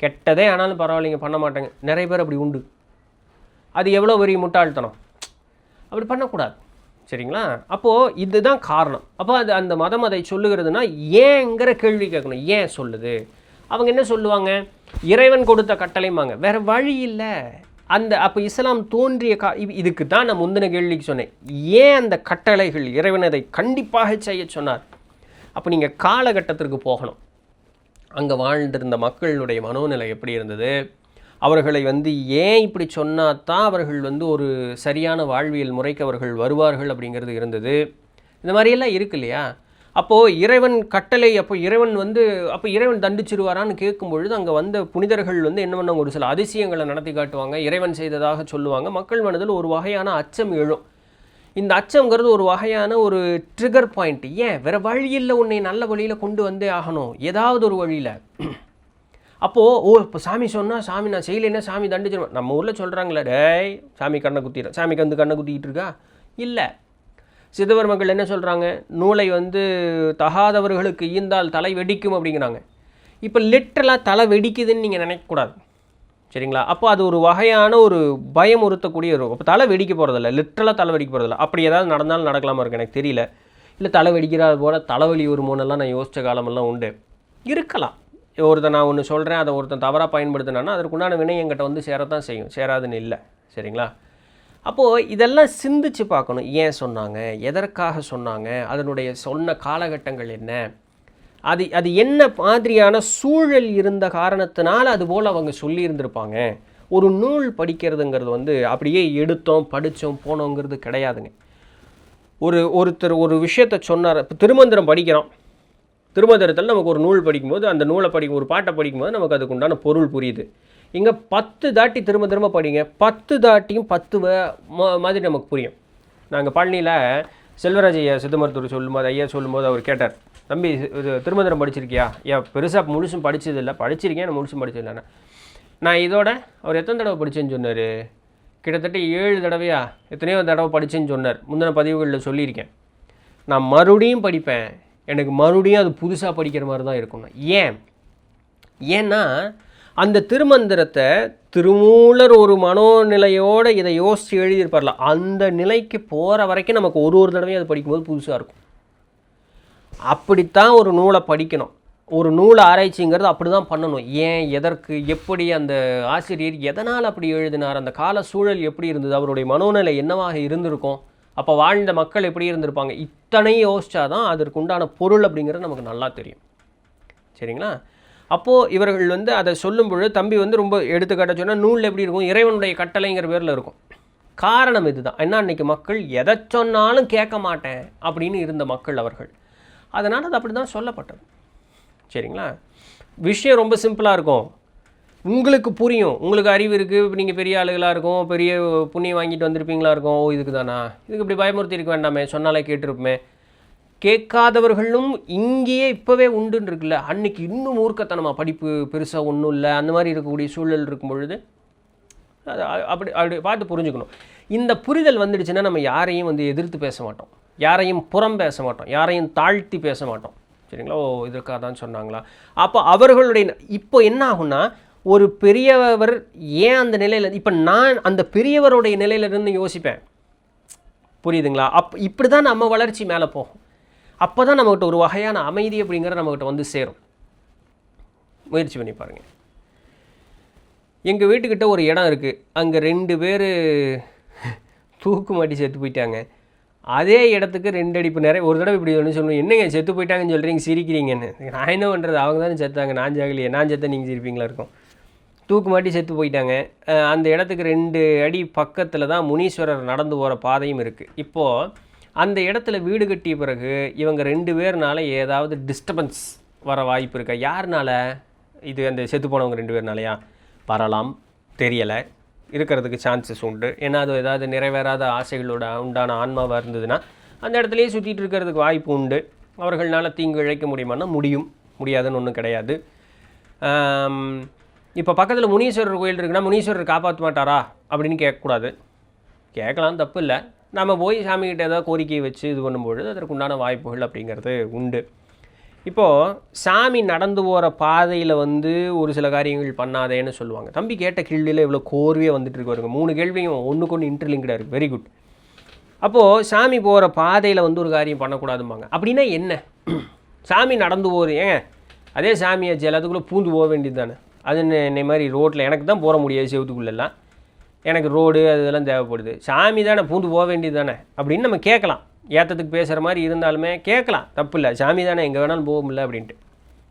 கெட்டதே ஆனாலும் பரவாயில்லைங்க பண்ண மாட்டேங்க. நிறைய பேர் அப்படி உண்டு. அது எவ்வளோ பெரிய முட்டாள்தனம். அப்படி பண்ணக்கூடாது. சரிங்களா. அப்போது இதுதான் காரணம். அப்போ அது அந்த மதம் அதை சொல்லுகிறதுனா ஏங்கிற கேள்வி கேட்கணும். ஏன் சொல்லுது? அவங்க என்ன சொல்லுவாங்க, இறைவன் கொடுத்த கட்டளைம்பாங்க, வேறு வழி இல்லை. அந்த அப்போ இஸ்லாம் தோன்றிய இதுக்கு தான் நான் முந்தின கேள்விக்கு சொன்னேன், ஏன் அந்த கட்டளைகள் இறைவன் அதை கண்டிப்பாக செய்ய சொன்னார். அப்போ நீங்கள் காலகட்டத்திற்கு போகணும். அங்கே வாழ்ந்திருந்த மக்களுடைய மனோநிலை எப்படி இருந்தது, அவர்களை வந்து ஏன் இப்படி சொன்னால் தான் அவர்கள் வந்து ஒரு சரியான வாழ்வியல் முறைக்கு அவர்கள் வருவார்கள் அப்படிங்கிறது இருந்தது. இந்த மாதிரியெல்லாம் இருக்கு இல்லையா. அப்போது இறைவன் கட்டளை, அப்போ இறைவன் தண்டிச்சிருவாரான்னு கேட்கும்பொழுது அங்கே வந்த புனிதர்கள் வந்து என்ன பண்ணாங்க, ஒரு சில அதிசயங்களை நடத்தி காட்டுவாங்க, இறைவன் செய்ததாக சொல்லுவாங்க. மக்கள் மனதில் ஒரு வகையான அச்சம் எழும். இந்த அச்சங்கிறது ஒரு வகையான ஒரு ட்ரிகர் பாயிண்ட். ஏன் வேறு வழியில் உன்னை நல்ல வழியில் கொண்டு வந்தே ஆகணும், ஏதாவது ஒரு வழியில். அப்போது இப்போ சாமி சொன்னால், சாமி நான் செய்யலைன்னா சாமி தண்டிச்சிருவேன். நம்ம ஊரில் சொல்கிறாங்களே, டேய் சாமி கண்ணை குத்திடுறேன், சாமிக்கு வந்து கண்ணை குத்திக்கிட்டு இருக்கா இல்லை. சிதவர் மக்கள் என்ன சொல்கிறாங்க, நூலை வந்து தகாதவர்களுக்கு ஈந்தால் தலை வெடிக்கும் அப்படிங்கிறாங்க. இப்போ லிட்டரலாக தலை வெடிக்குதுன்னு நீங்கள் நினைக்கக்கூடாது. சரிங்களா. அப்போ அது ஒரு வகையான ஒரு பயம் உறுத்தக்கூடிய இருக்கும். அப்போ தலை வெடிக்க போகிறதில்ல, லிட்டரலாக தலை வெடிக்க போகிறதில்ல. அப்படி ஏதாவது நடந்தாலும் நடக்கலாமா இருக்குது எனக்கு தெரியல. இல்லை தலை வெடிக்கிறாது போல் தலைவலி ஒரு மூணெல்லாம் நான் யோசித்த காலமெல்லாம் உண்டு. இருக்கலாம். ஒருத்தன் நான் ஒன்று சொல்கிறேன், அதை ஒருத்தன் தவறாக பயன்படுத்தினான்னா அதற்குண்டான வினை என்கிட்ட வந்து சேரத்தான் செய்யும், சேராதுன்னு இல்லை. சரிங்களா. அப்போது இதெல்லாம் சிந்திச்சு பார்க்கணும். ஏன் சொன்னாங்க, எதற்காக சொன்னாங்க, அதனுடைய சொன்ன காலகட்டங்கள் என்ன, அது என்ன மாதிரியான சூழல் இருந்த காரணத்தினால அதுபோல் அவங்க சொல்லியிருந்திருப்பாங்க. ஒரு நூல் படிக்கிறதுங்கிறது வந்து அப்படியே எடுத்தோம் படித்தோம் போனோங்கிறது கிடையாதுங்க. ஒருத்தர் ஒரு விஷயத்தை சொன்னார். இப்போ திருமந்திரம் படிக்கிறோம், திருமந்திரத்தில் நமக்கு ஒரு நூல் படிக்கும்போது, அந்த நூலை ஒரு பாட்டை படிக்கும்போது நமக்கு அதுக்கு உண்டான பொருள் புரியுது. இங்கே 10 தாட்டி திரும்ப படிங்க, 10 தாட்டியும் 10 மாதிரி நமக்கு புரியும். நாங்கள் பழனியில் செல்வராஜ் ஐயா சித்தமருத்துவர் சொல்லும்போது அவர் கேட்டார், தம்பி இது திருமந்திரம் படிச்சிருக்கியா? பெருசாக முழுசும் படித்ததில்லை, படிச்சிருக்கேன் நான் முழுசும் படிச்சதில்லைண்ணா. நான் இதோட அவர் எத்தனை தடவை படித்தேன்னு சொன்னார், கிட்டத்தட்ட 7 தடவையா எத்தனையோ தடவை படித்தேன்னு சொன்னார். முந்தின பதிவுகளில் சொல்லியிருக்கேன். நான் மறுபடியும் படிப்பேன், எனக்கு மறுபடியும் அது புதுசாக படிக்கிற மாதிரி தான் இருக்கும்ண்ணா. ஏன்னா அந்த திருமந்திரத்தை திருமூலர் ஒரு மனோநிலையோடு இதை யோசித்து எழுதியிருப்பார்ல, அந்த நிலைக்கு போகிற வரைக்கும் நமக்கு ஒரு தடவையும் அது படிக்கும்போது புதுசாக இருக்கும். அப்படித்தான் ஒரு நூலை படிக்கணும். ஒரு நூல் ஆராய்ச்சிங்கிறது அப்படி தான் பண்ணணும். ஏன், எதற்கு, எப்படி, அந்த ஆசிரியர் எதனால் அப்படி எழுதினார், அந்த கால சூழல் எப்படி இருந்தது, அவருடைய மனோநிலை என்னவாக இருந்திருக்கும், அப்போ வாழ்ந்த மக்கள் எப்படி இருந்திருப்பாங்க, இத்தனையும் யோசிச்சா தான் அதற்கு உண்டான பொருள் அப்படிங்கிறது நமக்கு நல்லா தெரியும். சரிங்களா? அப்போது இவர்கள் வந்து அதை சொல்லும் பொழுது தம்பி வந்து ரொம்ப எடுத்துக்காட்ட சொன்னால் நூலில் எப்படி இருக்கும், இறைவனுடைய கட்டளைங்கிற பேரில் இருக்கும். காரணம் இதுதான். ஏன்னா அன்றைக்கி மக்கள் எதை சொன்னாலும் கேட்க மாட்டேன் அப்படின்னு இருந்த மக்கள் அவர்கள். அதனால் அது அப்படி தான் சொல்லப்பட்டது. சரிங்களா? விஷயம் ரொம்ப சிம்பிளாக இருக்கும், உங்களுக்கு புரியும், உங்களுக்கு அறிவு இருக்குது, இப்போ நீங்கள் பெரிய ஆளுகளாக இருக்கும், பெரிய புண்ணியம் வாங்கிட்டு வந்திருப்பீங்களா இருக்கும், ஓ இதுக்கு தானா, இதுக்கு இப்படி பயமுறுத்தி இருக்க வேண்டாமே, சொன்னாலே கேட்டிருப்போமே. கேட்காதவர்களும் இங்கேயே இப்போவே உண்டுன்னு இருக்குல்ல. அன்றைக்கி இன்னும் மூர்க்கத்தனமாக படிப்பு பெருசாக ஒன்றும் இல்லை, அந்த மாதிரி இருக்கக்கூடிய சூழல் இருக்கும் பொழுது அது அப்படி அப்படி பார்த்து புரிஞ்சுக்கணும். இந்த புரிதல் வந்துடுச்சுன்னா நம்ம யாரையும் வந்து எதிர்த்து பேச மாட்டோம், யாரையும் புறம் பேச மாட்டோம், யாரையும் தாழ்த்தி பேச மாட்டோம். சரிங்களா? ஓ இதற்காக தான் சொன்னாங்களா. அப்போ அவர்களுடைய இப்போ என்ன ஆகும்னா, ஒரு பெரியவர் ஏன் அந்த நிலையில், இப்போ நான் அந்த பெரியவருடைய நிலையிலிருந்து யோசிப்பேன். புரியுதுங்களா? இப்படி தான் நம்ம வளர்ச்சி மேலே போகும். அப்போ தான் நம்மகிட்ட ஒரு வகையான அமைதி அப்படிங்கிற நம்மகிட்ட வந்து சேரும். முயற்சி பண்ணி பாருங்கள். எங்கள் வீட்டுக்கிட்ட ஒரு இடம் இருக்குது, அங்கே 2 பேர் தூக்கு மாட்டி செத்து போயிட்டாங்க. அதே இடத்துக்கு 2 அடி. இப்போ நிறைய ஒரு தடவை இப்படி ஒன்று சொல்லுவேன், என்னங்க செத்து போயிட்டாங்கன்னு சொல்கிறீங்க, சிரிக்கிறீங்கன்னு. நான் என்ன பண்ணுறது, அவங்க தானே செத்தாங்க, நான் ஜாகலையே, நான் செத்த நீங்கள் சிரிப்பீங்களா இருக்கும். தூக்கு மாட்டி செத்து போயிட்டாங்க. அந்த இடத்துக்கு 2 அடி பக்கத்தில் தான் முனீஸ்வரர் நடந்து போகிற பாதையும் இருக்குது. இப்போது அந்த இடத்துல வீடு கட்டிய பிறகு இவங்க 2 பேர்னால ஏதாவது டிஸ்டர்பன்ஸ் வர வாய்ப்பு இருக்கா? யாருனால? இது அந்த செத்து போனவங்க 2 பேர்னாலையா? வரலாம், தெரியலை, இருக்கிறதுக்கு சான்சஸ் உண்டு. ஏன்னா அது ஏதாவது நிறைவேறாத ஆசைகளோட உண்டான ஆன்மாவாக இருந்ததுன்னா அந்த இடத்துலையே சுற்றிட்டு இருக்கிறதுக்கு வாய்ப்பு உண்டு. அவர்களால் தீங்கு இழைக்க முடியுமான்னா முடியாதுன்னு ஒன்றும் கிடையாது. இப்போ பக்கத்தில் முனீஸ்வரர் கோயில் இருக்குன்னா முனீஸ்வரர் காப்பாற்ற மாட்டாரா அப்படின்னு கேட்கக்கூடாது. கேட்கலாம், தப்பு இல்லை. நம்ம போய் சாமிகிட்ட ஏதாவது கோரிக்கையை வச்சு இது பண்ணும்பொழுது அதற்கு உண்டான வாய்ப்புகள் அப்படிங்கிறது உண்டு. இப்போது சாமி நடந்து போகிற பாதையில் வந்து ஒரு சில காரியங்கள் பண்ணாதேன்னு சொல்லுவாங்க. தம்பி கேட்ட கேள்வியில் இவ்வளோ கோர்வையாக வந்துட்டு இருக்கு வருங்க. 3 கேள்வியும் ஒன்றுக்கு ஒன்று இன்டர்லிங்க்டாக இருக்குது. Very good. அப்போது சாமி போகிற பாதையில் வந்து ஒரு காரியம் பண்ணக்கூடாதும்பாங்க. அப்படின்னா என்ன? சாமி நடந்து போகுது, ஏங்க அதே சாமியாச்சு எல்லாத்துக்குள்ளே பூந்து போக வேண்டியது தானே. அது என்னை மாதிரி ரோட்டில் எனக்கு தான் போக முடியாது, செவத்துக்குள்ளெல்லாம் எனக்கு ரோடு அதெல்லாம் தேவைப்படுது, சாமி தானே பூந்து போக வேண்டியது தானே அப்படின்னு நம்ம கேட்கலாம். ஏற்றத்துக்கு பேசுகிற மாதிரி இருந்தாலுமே கேட்கலாம், தப்பு இல்லை. சாமி தானே எங்கே வேணாலும் போக முடியல அப்படின்ட்டு,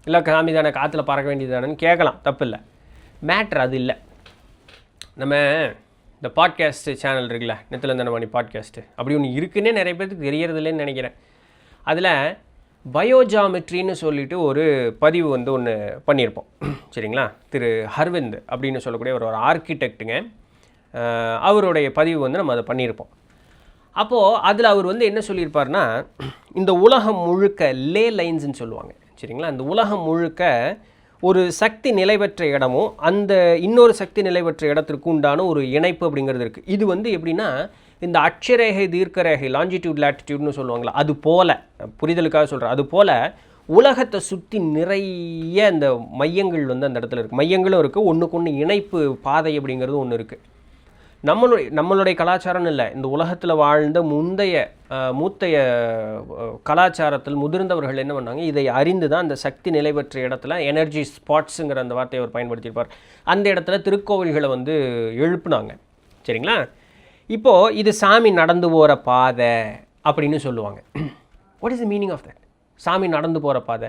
இல்லை சாமி தானே காற்றுல பறக்க வேண்டியது தானேன்னு கேட்கலாம், தப்பு இல்லை. மேட்ரு அது இல்லை. நம்ம இந்த பாட்காஸ்ட்டு சேனல் இருக்குல்ல, நித்திலந்தனமணி பாட்காஸ்ட்டு அப்படி ஒன்று இருக்குன்னே நிறைய பேருக்கு தெரியறதில்லைன்னு நினைக்கிறேன். அதில் பயோஜாமெட்ரின்னு சொல்லிட்டு ஒரு பதிவு வந்து ஒன்று பண்ணியிருப்போம். சரிங்களா? திரு ஹர்விந்த் அப்படின்னு சொல்லக்கூடிய ஒரு ஆர்கிடெக்ட்டுங்க, அவருடைய பதிவு வந்து நம்ம அதை பண்ணியிருப்போம். அப்போது அதில் அவர் வந்து என்ன சொல்லியிருப்பார்னா, இந்த உலகம் முழுக்க லே லைன்ஸ்ன்னு சொல்லுவாங்க. சரிங்களா? அந்த உலகம் முழுக்க ஒரு சக்தி நிலை பெற்ற இடமும் அந்த இன்னொரு சக்தி நிலை பெற்ற இடத்திற்கு உண்டான ஒரு இணைப்பு அப்படிங்கிறது இருக்குது. இது வந்து எப்படின்னா, இந்த அட்சரேகை தீர்க்கரேகை லாஞ்சிடியூட் லாட்டிடியூட்னு சொல்லுவாங்களா, அது போல், புரிதலுக்காக சொல்கிறேன், அது போல் உலகத்தை சுற்றி நிறைய இந்த மையங்கள் வந்து அந்த இடத்துல இருக்குது. மையங்களும் இருக்குது, ஒன்றுக்கு ஒன்று இணைப்பு பாதை அப்படிங்கிறது ஒன்று இருக்குது. நம்மளுடைய கலாச்சாரம் இல்லை, இந்த உலகத்தில் வாழ்ந்த மூத்தைய கலாச்சாரத்தில் முதிர்ந்தவர்கள் என்ன பண்ணாங்க, இதை அறிந்து தான் அந்த சக்தி நிலை பெற்ற இடத்துல எனர்ஜி ஸ்பாட்ஸுங்கிற அந்த வார்த்தையை அவர் பயன்படுத்தியிருப்பார். அந்த இடத்துல திருக்கோவில்களை வந்து எழுப்புனாங்க. சரிங்களா? இப்போது இது சாமி நடந்து போகிற பாதை அப்படின்னு சொல்லுவாங்க. What is the meaning of that? சாமி நடந்து போகிற பாதை,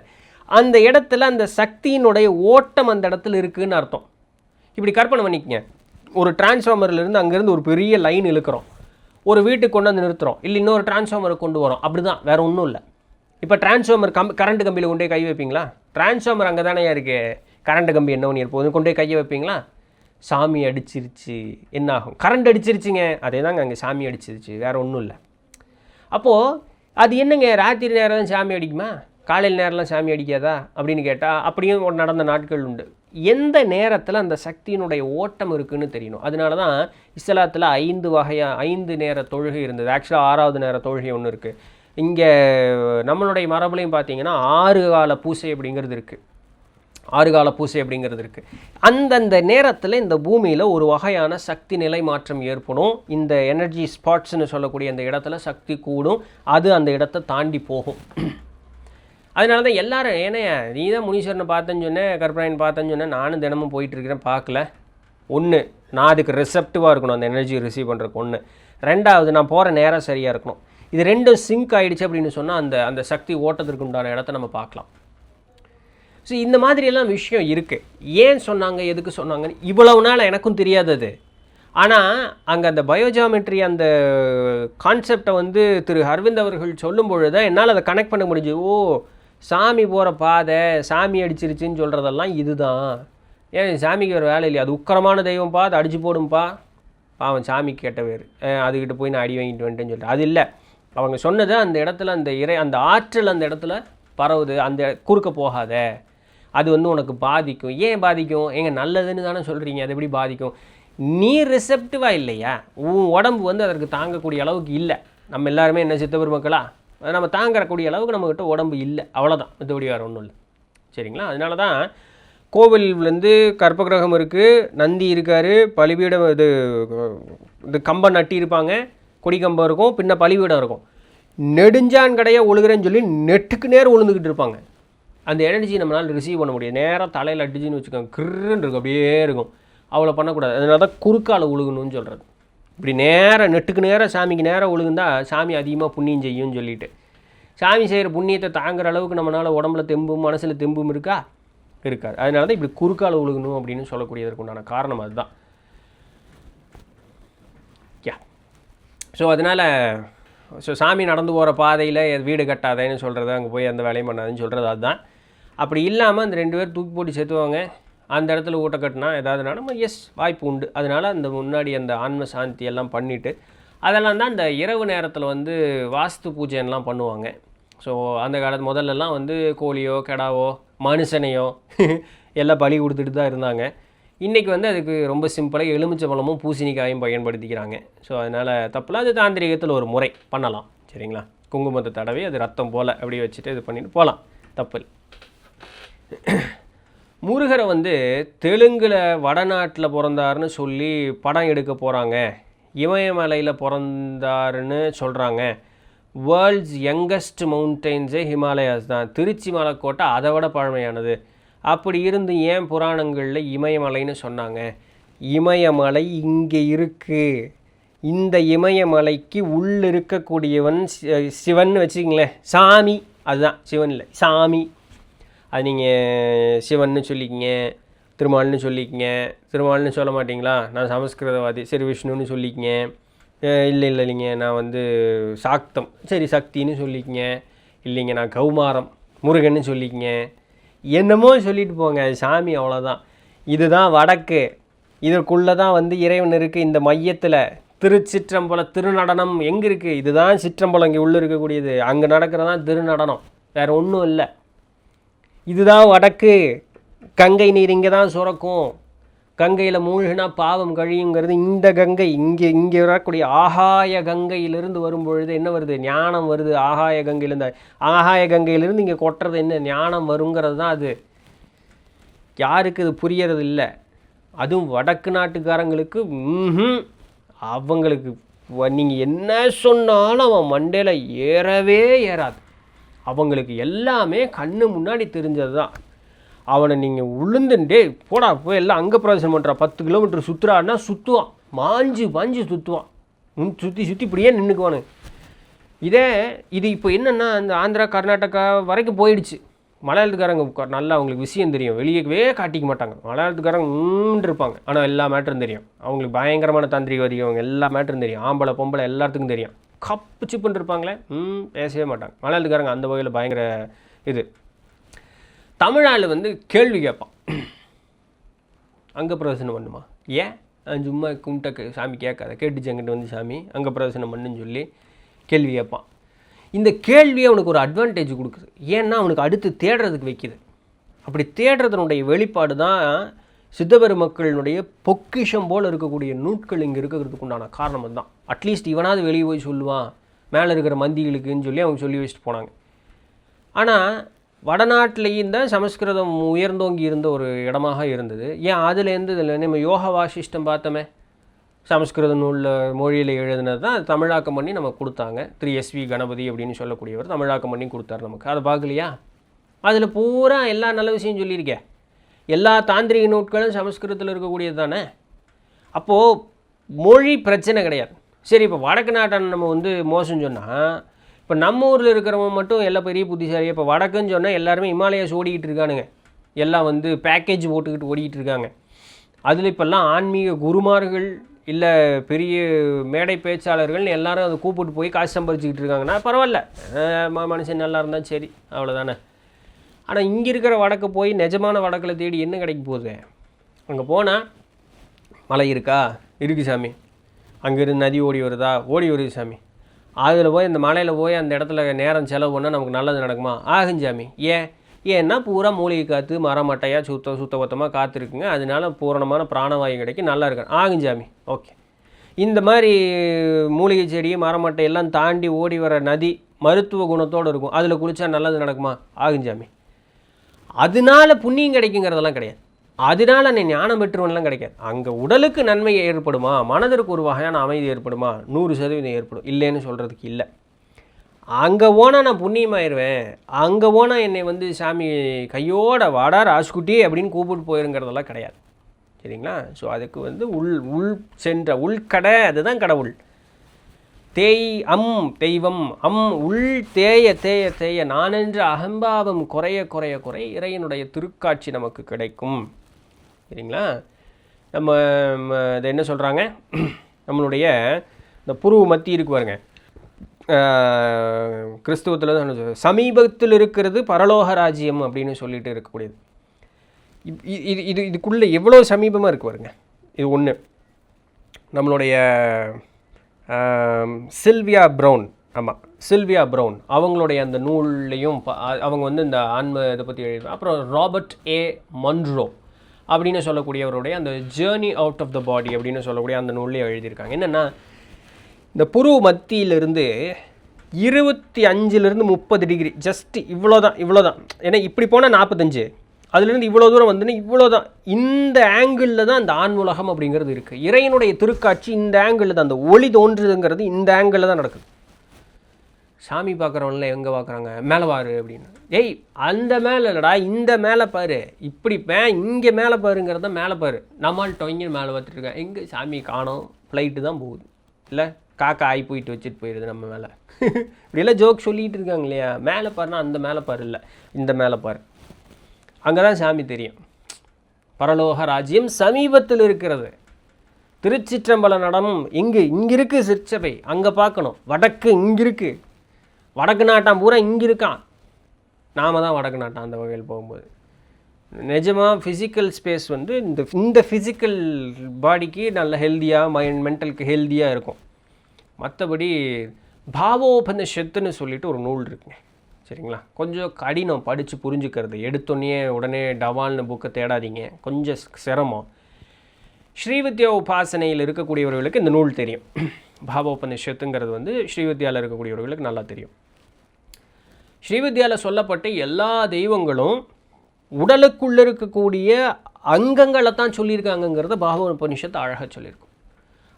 அந்த இடத்துல அந்த சக்தியினுடைய ஓட்டம் அந்த இடத்துல இருக்குதுன்னு அர்த்தம். இப்படி கற்பனை பண்ணிக்கங்க, ஒரு டிரான்ஸ்ஃபார்மர்லேருந்து அங்கேருந்து ஒரு பெரிய லைன் இழுக்கிறோம், ஒரு வீட்டுக்கு கொண்டு வந்து நிறுத்துகிறோம், இல்லை இன்னொரு டிரான்ஸ்ஃபார்மரை கொண்டு வரோம், அப்படி தான், வேறு ஒன்றும் இல்லை. இப்போ டிரான்ஸ்ஃபார்மர் கரண்ட் கம்பியில் கொண்டே கை வைப்பீங்களா? டிரான்ஸ்ஃபார்மர் அங்கே தானே இருக்குது, கரண்ட் கம்பி என்ன பண்ணி இருப்போம், கொண்டே கையை வைப்பீங்களா? சாமி அடிச்சிருச்சு என்ன ஆகும்? கரண்ட் அடிச்சிருச்சுங்க, அதே தாங்க அங்கே சாமி அடிச்சிருச்சு, வேறு ஒன்றும் இல்லை. அப்போது அது என்னங்க, ராத்திரி நேரம் தான் சாமி அடிக்குமா, காலையில் நேரம்லாம் சாமி அடிக்காதா அப்படின்னு கேட்டால் அப்படியும் நடந்த நாட்கள் உண்டு. எந்த நேரத்தில் அந்த சக்தியினுடைய ஓட்டம் இருக்குதுன்னு தெரியணும். அதனால தான் இஸ்லாத்தில் 5 நேர தொழுகை இருந்தது. ஆக்சுவலாக 6வது நேர தொழுகை ஒன்று இருக்குது. இங்கே நம்மளுடைய மரபுலையும் பார்த்தீங்கன்னா 6 கால பூசை அப்படிங்கிறது இருக்குது. 6 கால பூசை அப்படிங்கிறது இருக்குது. அந்தந்த நேரத்தில் இந்த பூமியில் ஒரு வகையான சக்தி நிலை மாற்றம் ஏற்படும். இந்த எனர்ஜி ஸ்பாட்ஸ்ன்னு சொல்லக்கூடிய அந்த இடத்துல சக்தி கூடும், அது அந்த இடத்தை தாண்டி போகும். அதனால தான் எல்லாரும் ஏன்னா நீ தான் முனீஸ்வரனை பார்த்தேன்னு சொன்னேன், கற்பனைன்னு பார்த்தேன்னு சொன்னேன், நானும் தினமும் போயிட்டுருக்கிறேன் பார்க்கல. ஒன்று, நான் அதுக்கு ரிசெப்டிவாக இருக்கணும், அந்த எனர்ஜி ரிசீவ் பண்ணுறதுக்கு. ஒன்று. ரெண்டாவது, நான் போகிற நேரம் சரியாக இருக்கணும். இது ரெண்டும் சிங்க் ஆகிடுச்சு அப்படின்னு சொன்னால் அந்த சக்தி ஓட்டத்திற்கு உண்டான இடத்த நம்ம பார்க்கலாம். ஸோ இந்த மாதிரியெல்லாம் விஷயம் இருக்குது. ஏன் சொன்னாங்க, எதுக்கு சொன்னாங்கன்னு இவ்வளவு நாள் எனக்கும் தெரியாதது. ஆனால் அங்கே அந்த பயோஜாமெட்ரி அந்த கான்செப்டை வந்து திரு அரவிந்த் அவர்கள் சொல்லும் பொழுது தான் என்னால் அதை கனெக்ட் பண்ண முடிஞ்சு. ஓ, சாமி போகிற பாதை சாமி அடிச்சிருச்சுன்னு சொல்கிறதெல்லாம் இதுதான். ஏன் சாமிக்கு ஒரு வேலை இல்லையா? அது உக்கரமான தெய்வம்ப்பா, அது அடிச்சு போடும்பா, அவன் சாமிக்கு கேட்ட வேறு, அதுக்கிட்ட போய் நான் அடி வாங்கிட்டு வந்துட்டேன்னு சொல்லிட்டு அது இல்லை. அவங்க சொன்னது அந்த இடத்துல அந்த ஆற்றல் அந்த இடத்துல பரவுது, அந்த குறுக்க போகாத, அது வந்து உனக்கு பாதிக்கும். ஏன் பாதிக்கும்? ஏங்க நல்லதுன்னு தானே சொல்கிறீங்க, அது எப்படி பாதிக்கும்? நீ ரிசெப்டிவாக இல்லையா? உன் உடம்பு வந்து அதற்கு தாங்கக்கூடிய அளவுக்கு இல்லை. நம்ம எல்லாருமே என்ன சித்தவர் மக்களா, நம்ம தாங்கக்கூடிய அளவுக்கு நம்மக்கிட்ட உடம்பு இல்லை, அவ்வளோதான். மற்றபடி வேறு ஒன்றும் இல்லை. சரிங்களா? அதனால தான் கோவில்லேருந்து கற்பகிரகம் இருக்குது, நந்தி இருக்கார், பலிபீடம் இது கம்பம் நட்டி இருப்பாங்க, கொடி கம்பம் இருக்கும், பின்ன பலிபீடம் இருக்கும். நெடுஞ்சான் கடையாக ஒழுகிறேன்னு சொல்லி நெட்டுக்கு நேரம் விழுந்துக்கிட்டு இருப்பாங்க. அந்த எனர்ஜி நம்மளால் ரிசீவ் பண்ண முடியாது. நேராக தலையில் அடிச்சுன்னு வச்சுக்கோங்க, கிருன்னு இருக்கும், அப்படியே இருக்கும். அவ்வளோ பண்ணக்கூடாது. அதனால தான் குறுக்கால உழுகணும்னு சொல்கிறது. இப்படி நேராக நெட்டுக்கு நேராக சாமிக்கு நேராக உழுகுந்தா சாமி அதிகமாக புண்ணியம் செய்யும்னு சொல்லிட்டு, சாமி செய்கிற புண்ணியத்தை தாங்குற அளவுக்கு நம்மளால் உடம்புல தெம்பும் மனசில் தெம்பும் இருக்கா? இருக்காது. அதனால தான் இப்படி குறுக்கால உழுகணும் அப்படின்னு சொல்லக்கூடியதற்கு உண்டான காரணம் அதுதான். ஸோ அதனால் சாமி நடந்து போகிற பாதையில் வீடு கட்டாதேன்னு சொல்கிறது, அங்கே போய் அந்த வேலையும் பண்ணாதுன்னு சொல்கிறது அதுதான். அப்படி இல்லாமல் அந்த 2 பேர் தூக்கி போட்டு சேர்த்துவாங்க, அந்த இடத்துல ஊட்ட கட்டினா ஏதாவதுனா நம்ம வாய்ப்பு உண்டு. அதனால் அந்த முன்னாடி அந்த ஆன்ம சாந்தி எல்லாம் பண்ணிவிட்டு அதெல்லாம் தான் இந்த இரவு நேரத்தில் வந்து வாஸ்து பூஜைலாம் பண்ணுவாங்க. ஸோ அந்த காலத்து முதல்லலாம் வந்து கோழியோ கெடாவோ மனுஷனையோ எல்லாம் பலி கொடுத்துட்டு தான் இருந்தாங்க. இன்றைக்கி வந்து அதுக்கு ரொம்ப சிம்பிளாக எலுமிச்சை பழமும் பூசணிக்காயும் பயன்படுத்திக்கிறாங்க. ஸோ அதனால் தப்பில் அது தாந்திரிகத்தில் ஒரு முறை பண்ணலாம். சரிங்களா? குங்குமத்தை தடவி அது ரத்தம் போல் அப்படியே வச்சுட்டு இது பண்ணிட்டு போகலாம், தப்பு. முருகரை வந்து தெலுங்கில் வடநாட்டில் பிறந்தாருன்னு சொல்லி படம் எடுக்க போகிறாங்க, இமயமலையில் பிறந்தாருன்னு சொல்கிறாங்க. வேர்ல்ட்ஸ் யங்கஸ்ட் மவுண்டெயின்ஸே ஹிமாலயாஸ் தான். திருச்சி மலைக்கோட்டை அதை விட பழமையானது. அப்படி இருந்து ஏன் புராணங்களில் இமயமலைன்னு சொன்னாங்க? இமயமலை இங்கே இருக்குது. இந்த இமயமலைக்கு உள்ள இருக்கக்கூடியவன் சிவன் வச்சுக்கிங்களேன், சாமி. அதுதான் சிவன் இல்லை, சாமி. அது நீங்கள் சிவன்னு சொல்லிக்கிங்க, திருமால்னு சொல்லிக்கிங்க. திருமால்னு சொல்ல மாட்டிங்களா? நான் சமஸ்கிருதவாதி, சரி விஷ்ணுன்னு சொல்லிக்கிங்க. இல்லைங்க நான் வந்து சாக்தம், சரி சக்தின்னு சொல்லிக்கிங்க. இல்லைங்க நான் கௌமாரம், முருகன்னு சொல்லிக்கிங்க. என்னமோ சொல்லிட்டு போங்க, அது சாமி, அவ்வளோதான். இதுதான் வடக்கு, இதற்குள்ளே தான் வந்து இறைவன் இருக்குது. இந்த மையத்தில் திருச்சிற்றம்பலம் திருநடனம் எங்கே இருக்குது? இதுதான் சிற்றம்பலம், இங்கே உள்ளே இருக்கக்கூடியது. அங்கே நடக்கிறதான் திருநடனம், வேறு ஒன்றும் இல்லை. இதுதான் வடக்கு. கங்கை நீர் இங்கே தான் சுரக்கும். கங்கையில் மூழ்கினா பாவம் கழியுங்கிறது இந்த கங்கை. இங்கே வரக்கூடிய ஆகாய கங்கையிலிருந்து வரும்பொழுது என்ன வருது? ஞானம் வருது. ஆகாய கங்கையிலேருந்து, ஆகாய கங்கையிலேருந்து இங்கே கொட்டுறது என்ன? ஞானம் வருங்கிறது தான் அது. யாருக்கு இது புரியறது இல்லை. அதுவும் வடக்கு நாட்டுக்காரங்களுக்கு அவங்களுக்கு நீங்கள் என்ன சொன்னாலும் அவன் மண்டையில் ஏறவே ஏறாது. அவங்களுக்கு எல்லாமே கண்ணு முன்னாடி தெரிஞ்சது தான். அவனை நீங்கள் உளுந்துண்டே போடா போய் எல்லாம் அங்கே பிரவேசம் பண்ணுறா, 10 கிலோமீட்டர் சுற்றுறான்னா சுற்றுவான், மாஞ்சு சுற்றுவான், சுற்றி இப்படியே நின்றுக்குவானு. இது இப்போ என்னென்னா அந்த ஆந்திரா கர்நாடகா வரைக்கும் போயிடுச்சு. மலையாளத்துக்காரங்க நல்லா அவங்களுக்கு விஷயம் தெரியும், வெளியவே காட்டிக்க மாட்டாங்க. மலையாளத்துக்காரங்க இருப்பாங்க, ஆனால் எல்லா மேட்டரும் தெரியும். அவங்களுக்கு பயங்கரமான தாந்திரிகவாதி, அவங்க எல்லா மேட்டரும் தெரியும். ஆம்பளை பொம்பளை எல்லாத்துக்கும் தெரியும். கப்பு சிப்புன்னு இருப்பாங்களே, பேசவே மாட்டாங்க. மலையாளத்துக்காரங்க அந்த வகையில் பயங்கர இது. தமிழால் வந்து கேள்வி கேட்பான், அங்கே பிரதர்சனம் பண்ணுமா? ஏன் சும்மா கும்பிட்ட சாமி கேட்காத, கேட்டுச்சு என்கிட்ட வந்து சாமி அங்கே பிரதர்சனம் பண்ணுன்னு சொல்லி கேள்வி கேட்பான். இந்த கேள்வியை அவனுக்கு ஒரு அட்வான்டேஜ் கொடுக்குது. ஏன்னா அவனுக்கு அடுத்து தேடுறதுக்கு வைக்குது. அப்படி தேடுறதுனுடைய வெளிப்பாடு தான் சித்தபெருமக்களினுடைய பொக்கிஷம் போல் இருக்கக்கூடிய நூட்கள் இங்கே இருக்கிறதுக்கு உண்டான காரணம் தான். அட்லீஸ்ட் இவனாவது வெளியே போய் சொல்லுவான் மேலே இருக்கிற மந்திகளுக்குன்னு சொல்லி அவங்க சொல்லி வச்சுட்டு போனாங்க. ஆனால் வடநாட்டிலையும் தான் சமஸ்கிருதம் உயர்ந்தோங்கி இருந்த ஒரு இடமாக இருந்தது. ஏன் அதுலேருந்து இதில் நம்ம யோக வாசிஷ்டம் பார்த்தோமே, சமஸ்கிருத நூலில் மொழியில் எழுதினது தான் தமிழாக்கம் பண்ணி நமக்கு கொடுத்தாங்க. திரு எஸ்வி கணபதி அப்படின்னு சொல்லக்கூடியவர் தமிழாக்கம் பண்ணி கொடுத்தாரு நமக்கு. அதை பார்க்கலையா? அதில் பூரா எல்லா நல்ல விஷயம் சொல்லியிருக்கேன். எல்லா தாந்திரிக நூட்களும் சமஸ்கிருதத்தில் இருக்கக்கூடியது தானே. அப்போது மொழி பிரச்சனை கிடையாது. சரி, இப்போ வடக்கு நாட்டான நம்ம வந்து மோசம் சொன்னால், இப்போ நம்ம ஊரில் இருக்கிறவங்க மட்டும் எல்லாம் பெரிய புத்திசாலியாக, இப்போ வடக்குன்னு சொன்னால் எல்லாருமே இமாலயாஸ் ஓடிக்கிட்டு இருக்கானுங்க, எல்லாம் வந்து பேக்கேஜ் போட்டுக்கிட்டு ஓடிக்கிட்டு இருக்காங்க. அதில் இப்போல்லாம் ஆன்மீக குருமார்கள் இல்லை பெரிய மேடை பேச்சாளர்கள்னு எல்லாரும் அதை கூப்பிட்டு போய் காசு சம்பாதிச்சிக்கிட்டு இருக்காங்கன்னா பரவாயில்ல, மனுஷன் நல்லா இருந்தால் சரி, அவ்வளோதானே. ஆனால் இங்கே இருக்கிற வடக்கு போய் நிஜமான வடக்கில் தேடி என்ன கிடைக்க போகுது? அங்கே போனால் மலை இருக்கா? இருக்குது சாமி. அங்கேருந்து நதி ஓடி வருதா? ஓடி வருது சாமி. அதில் போய் அந்த மலையில் போய் அந்த இடத்துல நேரம் செலவு பண்ணால் நமக்கு நல்லது நடக்குமா? ஆகும் சாமி. ஏன்னா பூரா மூலிகை காற்று மரமட்டையாக சுத்தபத்தமாக காற்று இருக்குங்க, அதனால பூரணமான பிராணவாயு கிடைக்கும், நல்லா இருக்கும். ஆகும் சாமி. ஓகே. இந்த மாதிரி மூலிகை செடி மரமட்டை எல்லாம் தாண்டி ஓடி வர நதி மருத்துவ குணத்தோடு இருக்கும், அதில் குளித்தா நல்லது நடக்குமா? ஆகும் சாமி. அதனால புண்ணியம் கிடைக்குங்கிறதெல்லாம் கிடையாது. அதனால நீ ஞானம் பெற்றுவன்லாம் கிடைக்காது. அங்கே உடலுக்கு நன்மை ஏற்படுமா, மனதிற்கு ஒரு வகையான அமைதி ஏற்படுமா? 100% ஏற்படும், இல்லைன்னு சொல்கிறதுக்கு இல்லை. அங்கே போனால் நான் புண்ணியமாயிருவேன், அங்கே போனால் என்னை வந்து சாமி கையோட வாடா ராஜ்குட்டி அப்படின்னு கூப்பிட்டு போயிருங்கிறதெல்லாம் கிடையாது. சரிங்களா? ஸோ அதுக்கு வந்து உள் சென்ற உள்கடை, அதுதான் கடவுள். தெய்வம் உள் தேய தேய தேய நானென்ற அகம்பாவம் குறைய குறைய குறை இறைவனுடைய திருக்காட்சி நமக்கு கிடைக்கும். சரிங்களா? நம்ம இதை என்ன சொல்கிறாங்க, நம்மளுடைய இந்த புருவ மத்தி இருக்கு பாருங்க, கிறிஸ்துவத்தில் சமீபத்தில் இருக்கிறது பரலோக ராஜ்யம் அப்படின்னு சொல்லிட்டு இருக்கக்கூடியது. இதுக்குள்ளே எவ்வளோ சமீபமாக இருக்கு பாருங்க. இது ஒன்று. நம்மளுடைய சில்வியா ப்ரௌன், ஆமாம் சில்வியா ப்ரௌன், அவங்களுடைய அந்த நூல்லையும் அவங்க வந்து இந்த ஆன்ம இதை பற்றி எழுதுறாங்க. அப்புறம் ராபர்ட் ஏ மன்ரோ அப்படின்னு சொல்லக்கூடியவருடைய அந்த ஜேர்னி அவுட் ஆஃப் த பாடி அப்படின்னு சொல்லக்கூடிய அந்த நூல்லையும் எழுதியிருக்காங்க. என்னென்னா, இந்த புருவ மத்தியிலிருந்து 25 to 30 டிகிரி, ஜஸ்ட் இவ்வளோதான். ஏன்னா இப்படி போனால் 45, அதுலேருந்து இவ்வளோ தூரம் வந்துன்னு இவ்வளோதான். இந்த ஆங்கிளில் தான் அந்த ஆன்மூலகம் அப்படிங்கிறது இருக்குது. இறைவனுடைய திருக்காட்சி இந்த ஆங்கிளில் தான், அந்த ஒளி தோன்றுதுங்கிறது இந்த ஆங்கிளில் தான் நடக்குது. சாமி பார்க்குறவங்கள எங்கே பார்க்குறாங்க? மேலே பாரு அப்படின்னு. அந்த மேலே இல்லைடா, இந்த மேலே பாரு, இப்படி இங்கே மேலே பாருங்கிறது தான் மேலே பாரு. நம்மால் டொங்கின்னு மேலே பார்த்துட்ருக்கேன், எங்கே சாமி காணோம், ஃப்ளைட்டு தான் போகுது, இல்லை காக்கா ஆகி போயிட்டு வச்சுட்டு போயிடுது நம்ம மேலே. இப்படியெல்லாம் ஜோக் சொல்லிகிட்டு இருக்காங்க இல்லையா? மேலே பாருன்னா அந்த மேலே பாரு இல்லை, இந்த மேலே பாரு, அங்கே தான் சாமி தெரியும். பரலோக ராஜ்யம் சமீபத்தில் இருக்கிறது. திருச்சிற்றம்பல நடம் இங்கே இருக்குது, சிற்சபை அங்கே பார்க்கணும். வடக்கு இங்கே இருக்குது, வடக்கு நாட்டான் பூரா இங்கே இருக்கான். நாம தான் வடக்கு நாட்டான் அந்த வகையில் போகும்போது. நிஜமாக ஃபிசிக்கல் ஸ்பேஸ் வந்து இந்த ஃபிசிக்கல் பாடிக்கு நல்ல ஹெல்த்தியாக, மென்டலுக்கு ஹெல்த்தியாக இருக்கும். மற்றபடி பாவோபனிஷத்துன்னு சொல்லிட்டு ஒரு நூல் இருக்குங்க. சரிங்களா? கொஞ்சம் கடினம் படித்து புரிஞ்சுக்கிறது. எடுத்தோன்னே உடனே டவால்னு புக்கை தேடாதீங்க, கொஞ்சம் சிரமம். ஸ்ரீவித்யா உபாசனையில் இருக்கக்கூடியவர்களுக்கு இந்த நூல் தெரியும். பாவோபனிஷத்துங்கிறது வந்து ஸ்ரீவித்யாவில் இருக்கக்கூடியவர்களுக்கு நல்லா தெரியும். ஸ்ரீவித்யாவில் சொல்லப்பட்ட எல்லா தெய்வங்களும் உடலுக்குள்ளே இருக்கக்கூடிய அங்கங்களை தான் சொல்லியிருக்காங்கங்கிறத பாவோபனிஷத்து அழகாக சொல்லியிருக்கும்.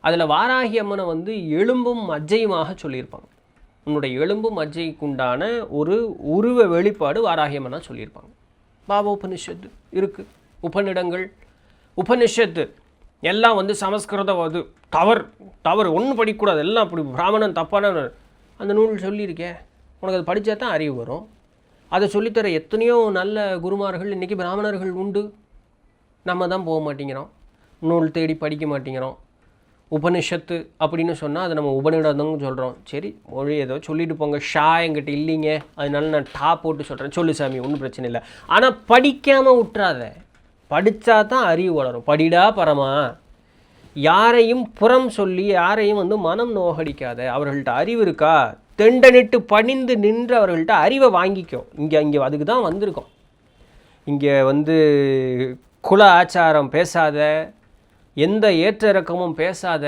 அதில் வாராகி அம்மனை வந்து எலும்பும் மஜ்ஜையுமாக சொல்லியிருப்பாங்க. உன்னுடைய எலும்பும் மஜ்ஜைக்குண்டான ஒரு உருவ வெளிப்பாடு வாராகி அம்மனாக சொல்லியிருப்பாங்க. பாவோபனிஷத்து இருக்குது, உபநிடங்கள், உபனிஷத்து எல்லாம் வந்து சமஸ்கிருதம், அது தவறு ஒன்றும் படிக்கக்கூடாது, எல்லாம் அப்படி பிராமணன் தப்பான அந்த நூல் சொல்லியிருக்கேன். உனக்கு அது படித்தா தான் அறிவு வரும். அதை சொல்லித்தர எத்தனையோ நல்ல குருமார்கள் இன்றைக்கி பிராமணர்கள் உண்டு. நம்ம தான் போக மாட்டேங்கிறோம், நூல் தேடி படிக்க மாட்டேங்கிறோம். உபனிஷத்து அப்படின்னு சொன்னால் அதை நம்ம உபநிடதம்னு சொல்கிறோம். சரி, மொழி ஏதோ சொல்லிட்டு போங்க, ஷா என்கிட்ட இல்லைங்க, அதனால நான் டா போட்டு சொல்கிறேன். சொல்லு சாமி, ஒன்றும் பிரச்சனை இல்லை. ஆனால் படிக்காமல் விட்டுறாத, படித்தா தான் அறிவு வளரும். படிடா பரமா. யாரையும் புறம் சொல்லி யாரையும் வந்து மனம் நோகடிக்காத. அவர்கள்ட்ட அறிவு இருக்கா, தெண்டனிட்டு பணிந்து நின்று அவர்கள்ட்ட அறிவை வாங்கிக்கும். இங்கே அதுக்கு தான் வந்திருக்கோம். இங்கே வந்து குல ஆச்சாரம் பேசாத, எந்த ஏற்ற இறக்கமும் பேசாத,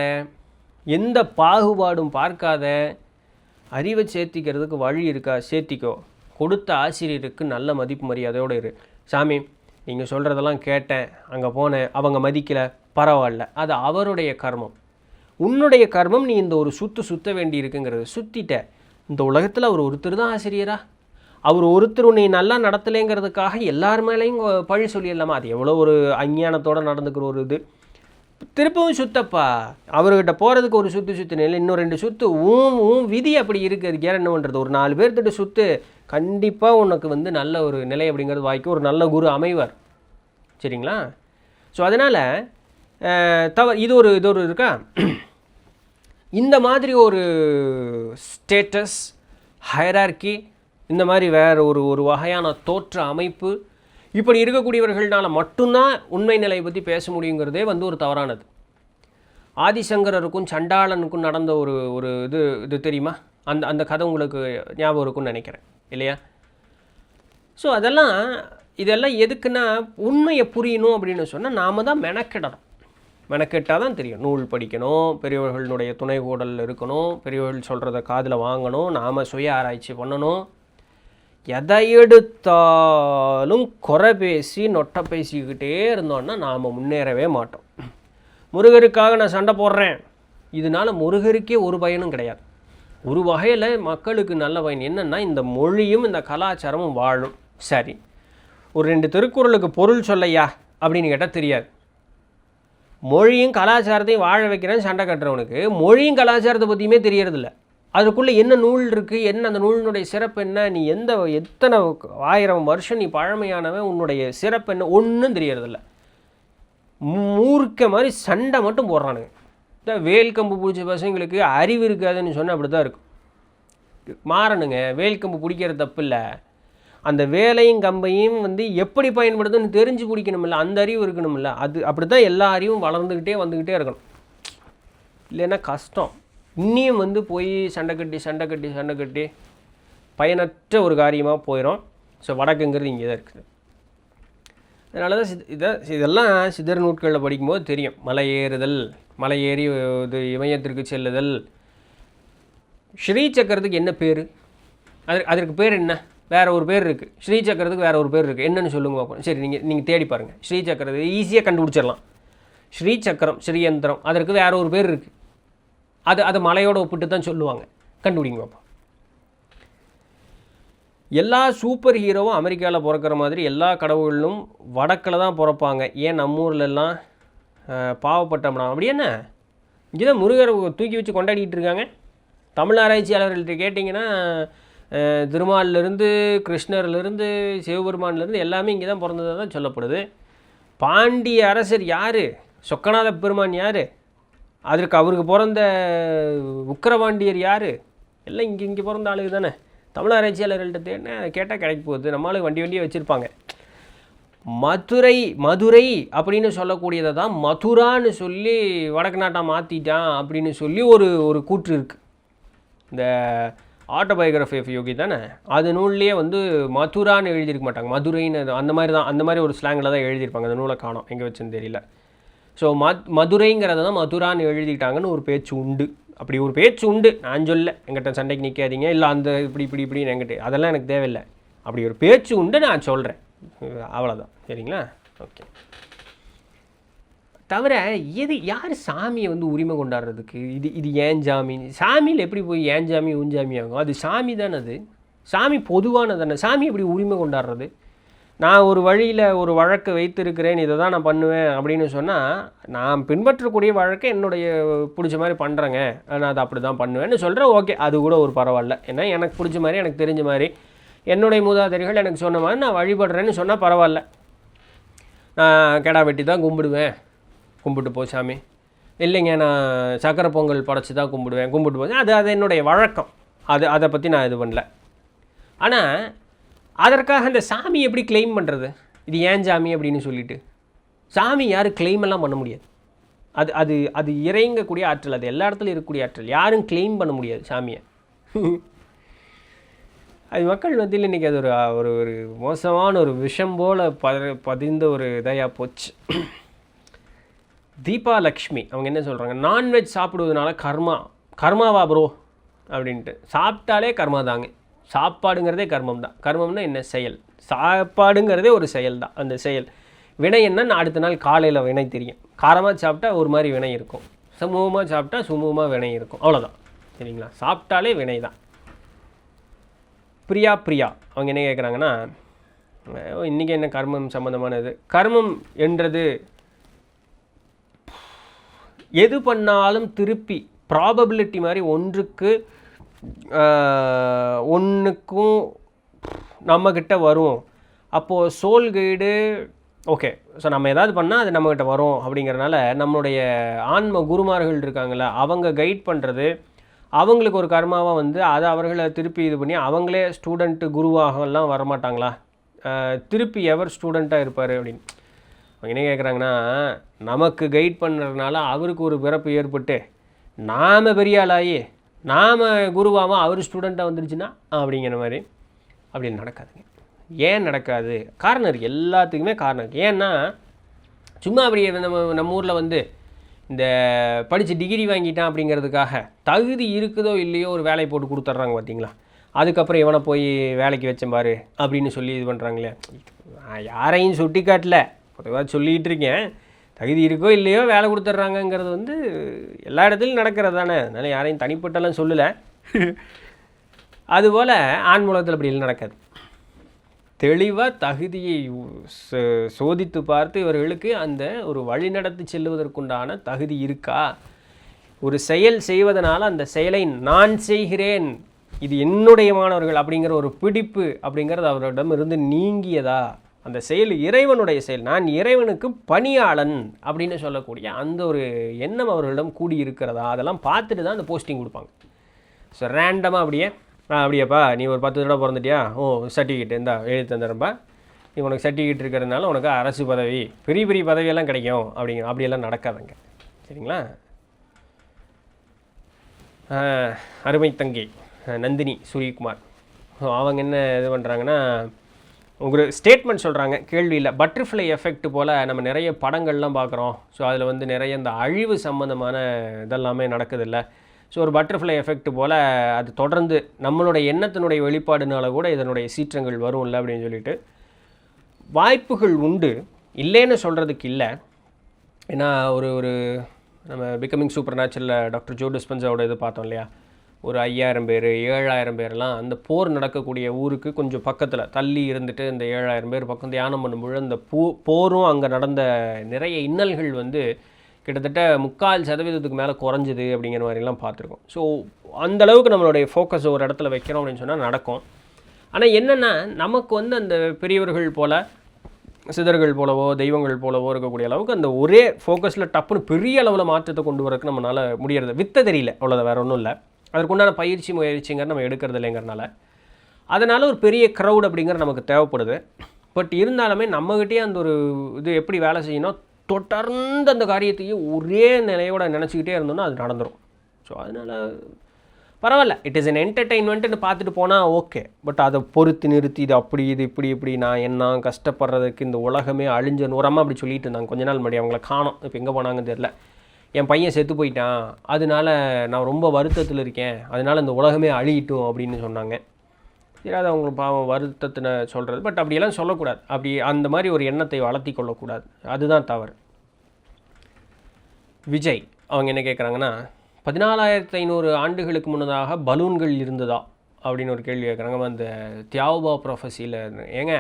எந்த பாகுபாடும் பார்க்காத, அறிவை சேர்த்திக்கிறதுக்கு வழி இருக்கா, சேர்த்திக்கோ. கொடுத்த ஆசிரியருக்கு நல்ல மதிப்பு மரியாதையோடு இரு. சாமி, நீங்கள் சொல்கிறதெல்லாம் கேட்டேன், அங்கே போனேன், அவங்க மதிக்கலை, பரவாயில்ல, அது அவருடைய கர்மம். உன்னுடைய கர்மம், நீ இந்த ஒரு சுற்ற வேண்டி இருக்குங்கிறது. சுற்றிட்ட. இந்த உலகத்தில் அவர் ஒருத்தர் தான் ஆசிரியரா? அவர் ஒருத்தர் நீ நல்லா நடத்தலைங்கிறதுக்காக எல்லார் மேலேயும் பழி சொல்லிடலாமா? அது எவ்வளோ ஒரு அஞ்ஞானத்தோடு நடந்துக்கிற ஒரு இது. திருப்பவும் சுத்தப்பா, அவர்கிட்ட போகிறதுக்கு ஒரு சுற்றுனே இல்லை, இன்னும் 2 சுற்று விதி அப்படி இருக்குது. அதுக்கு ஏன் என்ன பண்ணுறது? ஒரு 4 பேர்த்திட்ட சுற்று, கண்டிப்பாக உனக்கு வந்து நல்ல ஒரு நிலை அப்படிங்கிறது வாய்க்கும், ஒரு நல்ல குரு அமைவார். சரிங்களா? ஸோ அதனால் இது ஒரு இருக்கா. இந்த மாதிரி ஒரு ஸ்டேட்டஸ், ஹைரார்கி, இந்த மாதிரி வேறு ஒரு வகையான தோற்ற அமைப்பு, இப்படி இருக்கக்கூடியவர்களால் மட்டும்தான் உண்மை நிலையை பற்றி பேச முடியுங்கிறதே வந்து ஒரு தவறானது. ஆதிசங்கரருக்கும் சண்டாளனுக்கும் நடந்த ஒரு இது தெரியுமா? அந்த கதை உங்களுக்கு ஞாபகம் இருக்குன்னு நினைக்கிறேன், இல்லையா? ஸோ இதெல்லாம் எதுக்குன்னா, உண்மையை புரியணும் அப்படின்னு சொன்னால் நாம் தான் மெனக்கெட்டால் தான் தெரியும். நூல் படிக்கணும், பெரியவர்களுடைய துணைகூடல் இருக்கணும், பெரியவர்கள் சொல்கிறத காதில் வாங்கணும், நாம் சுய ஆராய்ச்சி பண்ணணும். எதை எடுத்தாலும் குறை பேசி நொட்டை பேசிக்கிட்டே இருந்தோன்னா நாம் முன்னேறவே மாட்டோம். முருகருக்காக நான் சண்டை போடுறேன், இதனால் முருகருக்கே ஒரு பயனும் கிடையாது. ஒரு வகையில் மக்களுக்கு நல்ல பயன் என்னென்னா, இந்த மொழியும் இந்த கலாச்சாரமும் வாழும். சரி, ஒரு 2 திருக்குறளுக்கு பொருள் சொல்லையா அப்படின்னு கேட்டால் தெரியாது. மொழியும் கலாச்சாரத்தையும் வாழ வைக்கிறேன்னு சண்டை கட்டுறவனுக்கு மொழியும் கலாச்சாரத்தை பற்றியுமே தெரியறதில்ல. அதுக்குள்ளே என்ன நூல் இருக்குது, என்ன அந்த நூலினுடைய சிறப்பு என்ன, நீ எத்தனை 1000 வருஷம் நீ பழமையானவன், உன்னுடைய சிறப்பு என்ன, ஒன்றும் தெரியறதில்ல. மூர்க்க மாதிரி சண்டை மட்டும் போடுறானுங்க. இந்த வேல்கம்பு பிடிச்ச பசங்களுக்கு அறிவு இருக்காதுன்னு சொன்னால் அப்படி தான் இருக்கும். மாறணுங்க, வேல்கம்பு பிடிக்கிற தப்பு இல்லை, அந்த வேலையும் கம்பையும் வந்து எப்படி பயன்படுதுன்னு தெரிஞ்சு பிடிக்கணுமில்ல, அந்த அறிவு இருக்கணுமில்ல. அது அப்படி தான் எல்லா அறிவும் வளர்ந்துக்கிட்டே வந்துக்கிட்டே இருக்கணும். இல்லைன்னா கஷ்டம். இன்னியும் வந்து போய் சண்டை கட்டி பயனற்ற ஒரு காரியமாக போயிடும். ஸோ வடக்குங்கிறது இங்கே தான் இருக்குது. அதனால தான் இதெல்லாம் சிதர் நூட்களில் படிக்கும்போது தெரியும். மலை ஏறுதல், மலை ஏறி இது இமயத்திற்கு செல்லுதல். ஸ்ரீசக்கரத்துக்கு என்ன பேர்? அதற்கு பேர் என்ன? வேறு ஒரு பேர் இருக்குது. ஸ்ரீசக்கரத்துக்கு வேறு ஒரு பேர் இருக்குது. என்னென்னு சொல்லுங்க பார்ப்போம். சரி, நீங்கள் தேடி பாருங்கள். ஸ்ரீசக்கரத்து ஈஸியாக கண்டுபிடிச்சிடலாம். ஸ்ரீசக்கரம், ஸ்ரீயந்திரம், அதற்கு வேறு ஒரு பேர் இருக்குது. அது மலையோடு ஒப்பிட்டு தான் சொல்லுவாங்க. கண்டுபிடிங்க பார்ப்போம். எல்லா சூப்பர் ஹீரோவும் அமெரிக்காவில் பிறக்கிற மாதிரி எல்லா கடவுள்களும் வடக்கில் தான் பிறப்பாங்க. ஏன் நம்ம ஊர்லெல்லாம் பாவப்பட்டோம்னா அப்படி என்ன? இங்கே தான் முருகரை தூக்கி வச்சு கொண்டாடிட்டு இருக்காங்க. தமிழ் ஆராய்ச்சியாளர்கள்ட்ட கேட்டிங்கன்னா திருமாலிருந்து, கிருஷ்ணர்லேருந்து, சிவபெருமான்லேருந்து எல்லாமே இங்கே தான் பிறந்ததாக தான் சொல்லப்படுது. பாண்டிய அரசர் யார்? சொக்கநாத பெருமான் யார்? அவருக்கு பிறந்த உக்கிரபாண்டியர் யார்? எல்லாம் இங்கே பிறந்த ஆளுக்கு தானே. தமிழ் ஆராய்ச்சியாளர்கள்ட்ட தேடினா கேட்டால் கிடைக்க போகுது. நம்மளுக்கு வண்டியை வச்சுருப்பாங்க. மதுரை அப்படின்னு சொல்லக்கூடியதை தான் மதுரான்னு சொல்லி வடக்கு நாட்டாக மாற்றிட்டான் அப்படின்னு சொல்லி ஒரு கூற்று இருக்குது. இந்த ஆட்டோபயோகிராஃபி ஆஃப் யோகி தானே, அது நூல்லையே வந்து மதுரான்னு எழுதியிருக்க மாட்டாங்க, மதுரைன்னு அந்த மாதிரி ஒரு ஸ்லாங்கில் தான் எழுதியிருப்பாங்க. அந்த நூலை காணோம், எங்கே வச்சுன்னு தெரியல. ஸோ மதுரைங்கிறத தான் மதுரான்னு எழுதிட்டாங்கன்னு ஒரு பேச்சு உண்டு. அப்படி ஒரு பேச்சு உண்டு. நான் சொல்ல, எங்கிட்ட சண்டைக்கு நிற்காதீங்க, இல்லை அந்த இப்படின்னு என்கிட்ட அதெல்லாம் எனக்கு தேவையில்லை. அப்படி ஒரு பேச்சு உண்டு, நான் சொல்கிறேன், அவ்வளோதான். சரிங்களா? ஓகே. தவிர யார் சாமியை வந்து உரிமை கொண்டாடுறதுக்கு? இது ஏன் சாமி? சாமியில் எப்படி போய் ஏன் சாமி உன் சாமி ஆகும்? அது சாமி தானே, அது சாமி பொதுவானதானே. சாமி எப்படி உரிமை கொண்டாடுறது? நான் ஒரு வழியில் ஒரு வழக்கை வைத்திருக்கிறேன், இதை தான் நான் பண்ணுவேன் அப்படின்னு சொன்னால், நான் பின்பற்றக்கூடிய வழக்கை என்னுடைய பிடிச்ச மாதிரி பண்ணுறேங்க, நான் அதை அப்படி தான் பண்ணுவேன்னு சொல்கிறேன். ஓகே, அது கூட ஒரு பரவாயில்ல. ஏன்னா எனக்கு பிடிச்ச மாதிரி, எனக்கு தெரிஞ்ச மாதிரி, என்னுடைய மூதாதையர்கள் எனக்கு சொன்ன மாதிரி நான் வழிபடுறேன்னு சொன்னால் பரவாயில்ல. நான் கெடா வெட்டி தான் கும்பிடுவேன், கும்பிட்டு போ சாமி. இல்லைங்க, நான் சக்கரை பொங்கல் படைச்சி தான் கும்பிட்டு போச்சு, அது என்னுடைய வழக்கம். அதை பற்றி நான் இது பண்ணல. ஆனால் அதற்காக அந்த சாமி எப்படி கிளைம் பண்ணுறது? இது ஏன் சாமி அப்படின்னு சொல்லிட்டு சாமி யாரும் கிளைமெல்லாம் பண்ண முடியாது. அது இறங்கக்கூடிய ஆற்றல், அது எல்லா இடத்துலையும் இருக்கக்கூடிய ஆற்றல். யாரும் கிளைம் பண்ண முடியாது சாமியை. அது மக்கள் மத்தியில் இன்றைக்கி அது ஒரு மோசமான ஒரு விஷம் போல் பதிந்த ஒரு இதையாக போச்சு. தீபா லக்ஷ்மி அவங்க என்ன சொல்கிறாங்க, நான்வெஜ் சாப்பிடுவதனால கர்மாவா ப்ரோ அப்படின்ட்டு. சாப்பிட்டாலே கர்மா தாங்க. சாப்பாடுங்கிறதே கர்மம் தான். கர்மம்னா என்ன? செயல். சாப்பாடுங்கிறதே ஒரு செயல் தான். அந்த செயல் வினை என்னன்னு அடுத்த நாள் காலையில் வினை தெரியும். காரமாக சாப்பிட்டா ஒரு மாதிரி வினை இருக்கும், சமூகமாக சாப்பிட்டா சுமூகமாக வினை இருக்கும், அவ்வளோதான். சரிங்களா? சாப்பிட்டாலே வினை தான். பிரியா அவங்க என்ன கேட்குறாங்கன்னா, இன்றைக்கி என்ன கர்மம் சம்மந்தமானது? கர்மம் என்றது எது பண்ணாலும் திருப்பி ப்ராபபிலிட்டி மாதிரி ஒன்றுக்கும் நம்மக்கிட்ட வரும். அப்போது சோல் கைடு ஓகே, ஸோ நம்ம ஏதாவது பண்ணால் அது நம்மக்கிட்ட வரும் அப்படிங்கிறனால நம்மளுடைய ஆன்ம குருமார்கள் இருக்காங்கள, அவங்க கைட் பண்ணுறது அவங்களுக்கு ஒரு கர்மாவாக வந்து அதை அவர்களை திருப்பி இது பண்ணி அவங்களே ஸ்டூடெண்ட்டு குருவாகலாம் வரமாட்டாங்களா? திருப்பி எவர் ஸ்டூடெண்ட்டாக இருப்பார் அப்படின்னு அவங்க என்ன கேட்குறாங்கன்னா, நமக்கு கைட் பண்ணுறதுனால அவருக்கு ஒரு பிறப்பு ஏற்பட்டு நாம் பெரிய ஆளாகி நாம் குருவாகவும் அவர் ஸ்டூடெண்ட்டாக வந்துருச்சுன்னா அப்படிங்கிற மாதிரி அப்படி நடக்காதுங்க. ஏன் நடக்காது? காரணம் இருக்குது, எல்லாத்துக்குமே காரணம் இருக்குது. ஏன்னா சும்மா அப்படி நம்ம ஊரில் வந்து இந்த படித்து டிகிரி வாங்கிட்டான் அப்படிங்கிறதுக்காக தகுதி இருக்குதோ இல்லையோ ஒரு வேலையை போட்டு கொடுத்துட்றாங்க பார்த்தீங்களா? அதுக்கப்புறம் இவனை போய் வேலைக்கு வச்சேன் பாரு அப்படின்னு சொல்லி இது பண்ணுறாங்களே. யாரையும் சுட்டி காட்டல, பொதுவாக சொல்லிகிட்டு இருக்கேன். தகுதி இருக்கோ இல்லையோ வேலை கொடுத்துட்றாங்கங்கிறது வந்து எல்லா இடத்துலையும் நடக்கிறது தானே. அதனால் யாரையும் தனிப்பட்டெல்லாம் சொல்லலை. அதுபோல் ஆண் மூலத்தில் அப்படி இல்லை, நடக்காது. தெளிவாக தகுதியை சோதித்து பார்த்து இவர்களுக்கு அந்த ஒரு வழிநடத்தி செல்வதற்குண்டான தகுதி இருக்கா, ஒரு செயல் செய்வதனால அந்த செயலை நான் செய்கிறேன், இது என்னுடைய மாணவர்கள் அப்படிங்கிற ஒரு பிடிப்பு அப்படிங்கிறது அவரிடமிருந்து நீங்கியதா, அந்த செயல் இறைவனுடைய செயல், நான் இறைவனுக்கு பணியாளன் அப்படின்னு சொல்லக்கூடிய அந்த ஒரு எண்ணம் அவர்களிடம் கூடி இருக்கிறதா, அதெல்லாம் பார்த்துட்டு தான் அந்த போஸ்டிங் கொடுப்பாங்க. ஸோ ரேண்டமாக அப்படியேப்பா நீ ஒரு 10 தடவை பிறந்துட்டியா, சர்டிஃபிகேட் இருந்தா எழுதி தந்துடுறப்பா, நீ உனக்கு சர்டிஃபிகேட் இருக்கிறதுனால உனக்கு அரசு பதவி பெரிய பெரிய பதவியெல்லாம் கிடைக்கும் அப்படியெல்லாம் நடக்காதுங்க. சரிங்களா? அருமை தங்கை நந்தினி சூரியகுமார் அவங்க என்ன இது பண்ணுறாங்கன்னா, ஒரு ஸ்டேட்மெண்ட் சொல்கிறாங்க கேள்வியில். பட்டர்ஃப்ளை எஃபெக்ட் போல் நம்ம நிறைய படங்கள்லாம் பார்க்குறோம். ஸோ அதில் வந்து நிறைய இந்த அழிவு சம்மந்தமான இதெல்லாமே நடக்குதில்ல. ஸோ ஒரு பட்டர்ஃப்ளை எஃபெக்ட் போல் அது தொடர்ந்து நம்மளுடைய எண்ணத்தினுடைய வெளிப்பாடுனால கூட இதனுடைய சீற்றங்கள் வரும் இல்லை அப்படின்னு சொல்லிட்டு வாய்ப்புகள் உண்டு, இல்லைன்னு சொல்கிறதுக்கு இல்லை. ஏன்னா ஒரு நம்ம பிகமிங் சூப்பர் நேச்சுரலில் டாக்டர் ஜோ டிஸ்பென்சாவோட இது பார்த்தோம் இல்லையா, ஒரு 5000 பேர் 7000 பேர்லாம் அந்த போர் நடக்கக்கூடிய ஊருக்கு கொஞ்சம் பக்கத்தில் தள்ளி இருந்துட்டு இந்த 7000 பேர் பக்கம் தியானம் பண்ணும்போது அந்த போரும் அங்கே நடந்த நிறைய இன்னல்கள் வந்து கிட்டத்தட்ட 3/4% மேலே குறைஞ்சிது அப்படிங்கிற மாதிரிலாம் பார்த்துருக்கோம். ஸோ அந்தளவுக்கு நம்மளுடைய ஃபோக்கஸ் ஒரு இடத்துல வைக்கிறோம் அப்படின்னு சொன்னால் நடக்கும். ஆனால் என்னென்னா நமக்கு வந்து அந்த பெரியவர்கள் போல் சிதர்கள் போலவோ தெய்வங்கள் போலவோ இருக்கக்கூடிய அளவுக்கு அந்த ஒரே ஃபோக்கஸில் டப்புன்னு பெரிய அளவில் மாற்றத்தை கொண்டு வரக்கு நம்மளால் முடியறது. வித்த தெரியல, அவ்வளோதான், வேறு ஒன்றும் இல்லை. அதற்குண்டான முயற்சிங்கிற நம்ம எடுக்கிறது இல்லைங்கிறனால அதனால் ஒரு பெரிய க்ரௌட் அப்படிங்கிற நமக்கு தேவைப்படுது. பட் இருந்தாலுமே நம்மகிட்டே அந்த ஒரு இது எப்படி வேலை செய்யணும், தொடர்ந்து அந்த காரியத்தையும் ஒரே நிலையோட நினச்சிக்கிட்டே இருந்தோம்னா அது நடந்துடும். ஸோ அதனால் பரவாயில்ல, இட் இஸ் அன் என்டர்டெயின்மெண்ட்டுன்னு பார்த்துட்டு போனால் ஓகே. பட் அதை பொறுத்து நிறுத்தி இது அப்படி இது இப்படி நான் என்ன கஷ்டப்படுறதுக்கு இந்த உலகமே அழிஞ்சன்னு ஒரு அம்மா அப்படி சொல்லிட்டு இருந்தாங்க கொஞ்ச நாள் முன்னாடி. அவங்கள காணோம், இப்போ எங்கே போனாங்கன்னு தெரில. என் பையன் செத்து போயிட்டான், அதனால நான் ரொம்ப வருத்தத்தில் இருக்கேன், அதனால் இந்த உலகமே அழியிட்டும் அப்படின்னு சொன்னாங்க. சரி, அது அவங்களுக்கு பாவம் வருத்தத்தின சொல்கிறது. பட் அப்படியெல்லாம் சொல்லக்கூடாது. அப்படி அந்த மாதிரி ஒரு எண்ணத்தை வளர்த்தி கொள்ளக்கூடாது, அதுதான் தவறு. விஜய் அவங்க என்ன கேட்குறாங்கன்னா, 14,500 ஆண்டுகளுக்கு முன்னதாக பலூன்கள் இருந்ததா அப்படின்னு ஒரு கேள்வி கேட்குறாங்க. அந்த தியாவோபா ப்ரொஃபஸியில் ஏங்க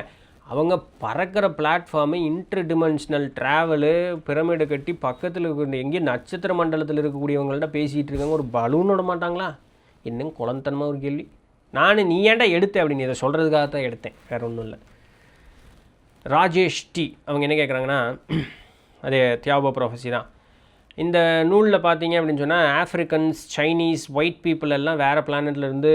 அவங்க பறக்கிற பிளாட்ஃபார்மு, இன்டர் டிமென்ஷனல் ட்ராவலு, பிரமிடை கட்டி பக்கத்தில் இருக்க எங்கேயும் நட்சத்திர மண்டலத்தில் இருக்கக்கூடியவங்கள்ட்ட பேசிகிட்டு இருக்காங்க, ஒரு பலூன் விட மாட்டாங்களா? என்னங்க குழந்தனமாக ஒரு கேள்வி. நீ ஏன்டா எடுத்தேன் அப்படின்னு இதை சொல்கிறதுக்காக தான் எடுத்தேன், வேறு ஒன்றும் இல்லை. ராஜேஷ் டி அவங்க என்ன கேட்குறாங்கன்னா, அதே தியாவோபா ப்ரொஃபஸி தான். இந்த நூலில் பார்த்தீங்க அப்படின்னு சொன்னால் ஆஃப்ரிக்கன்ஸ், சைனீஸ், ஒயிட் பீப்புள் எல்லாம் வேறு பிளானட்லேருந்து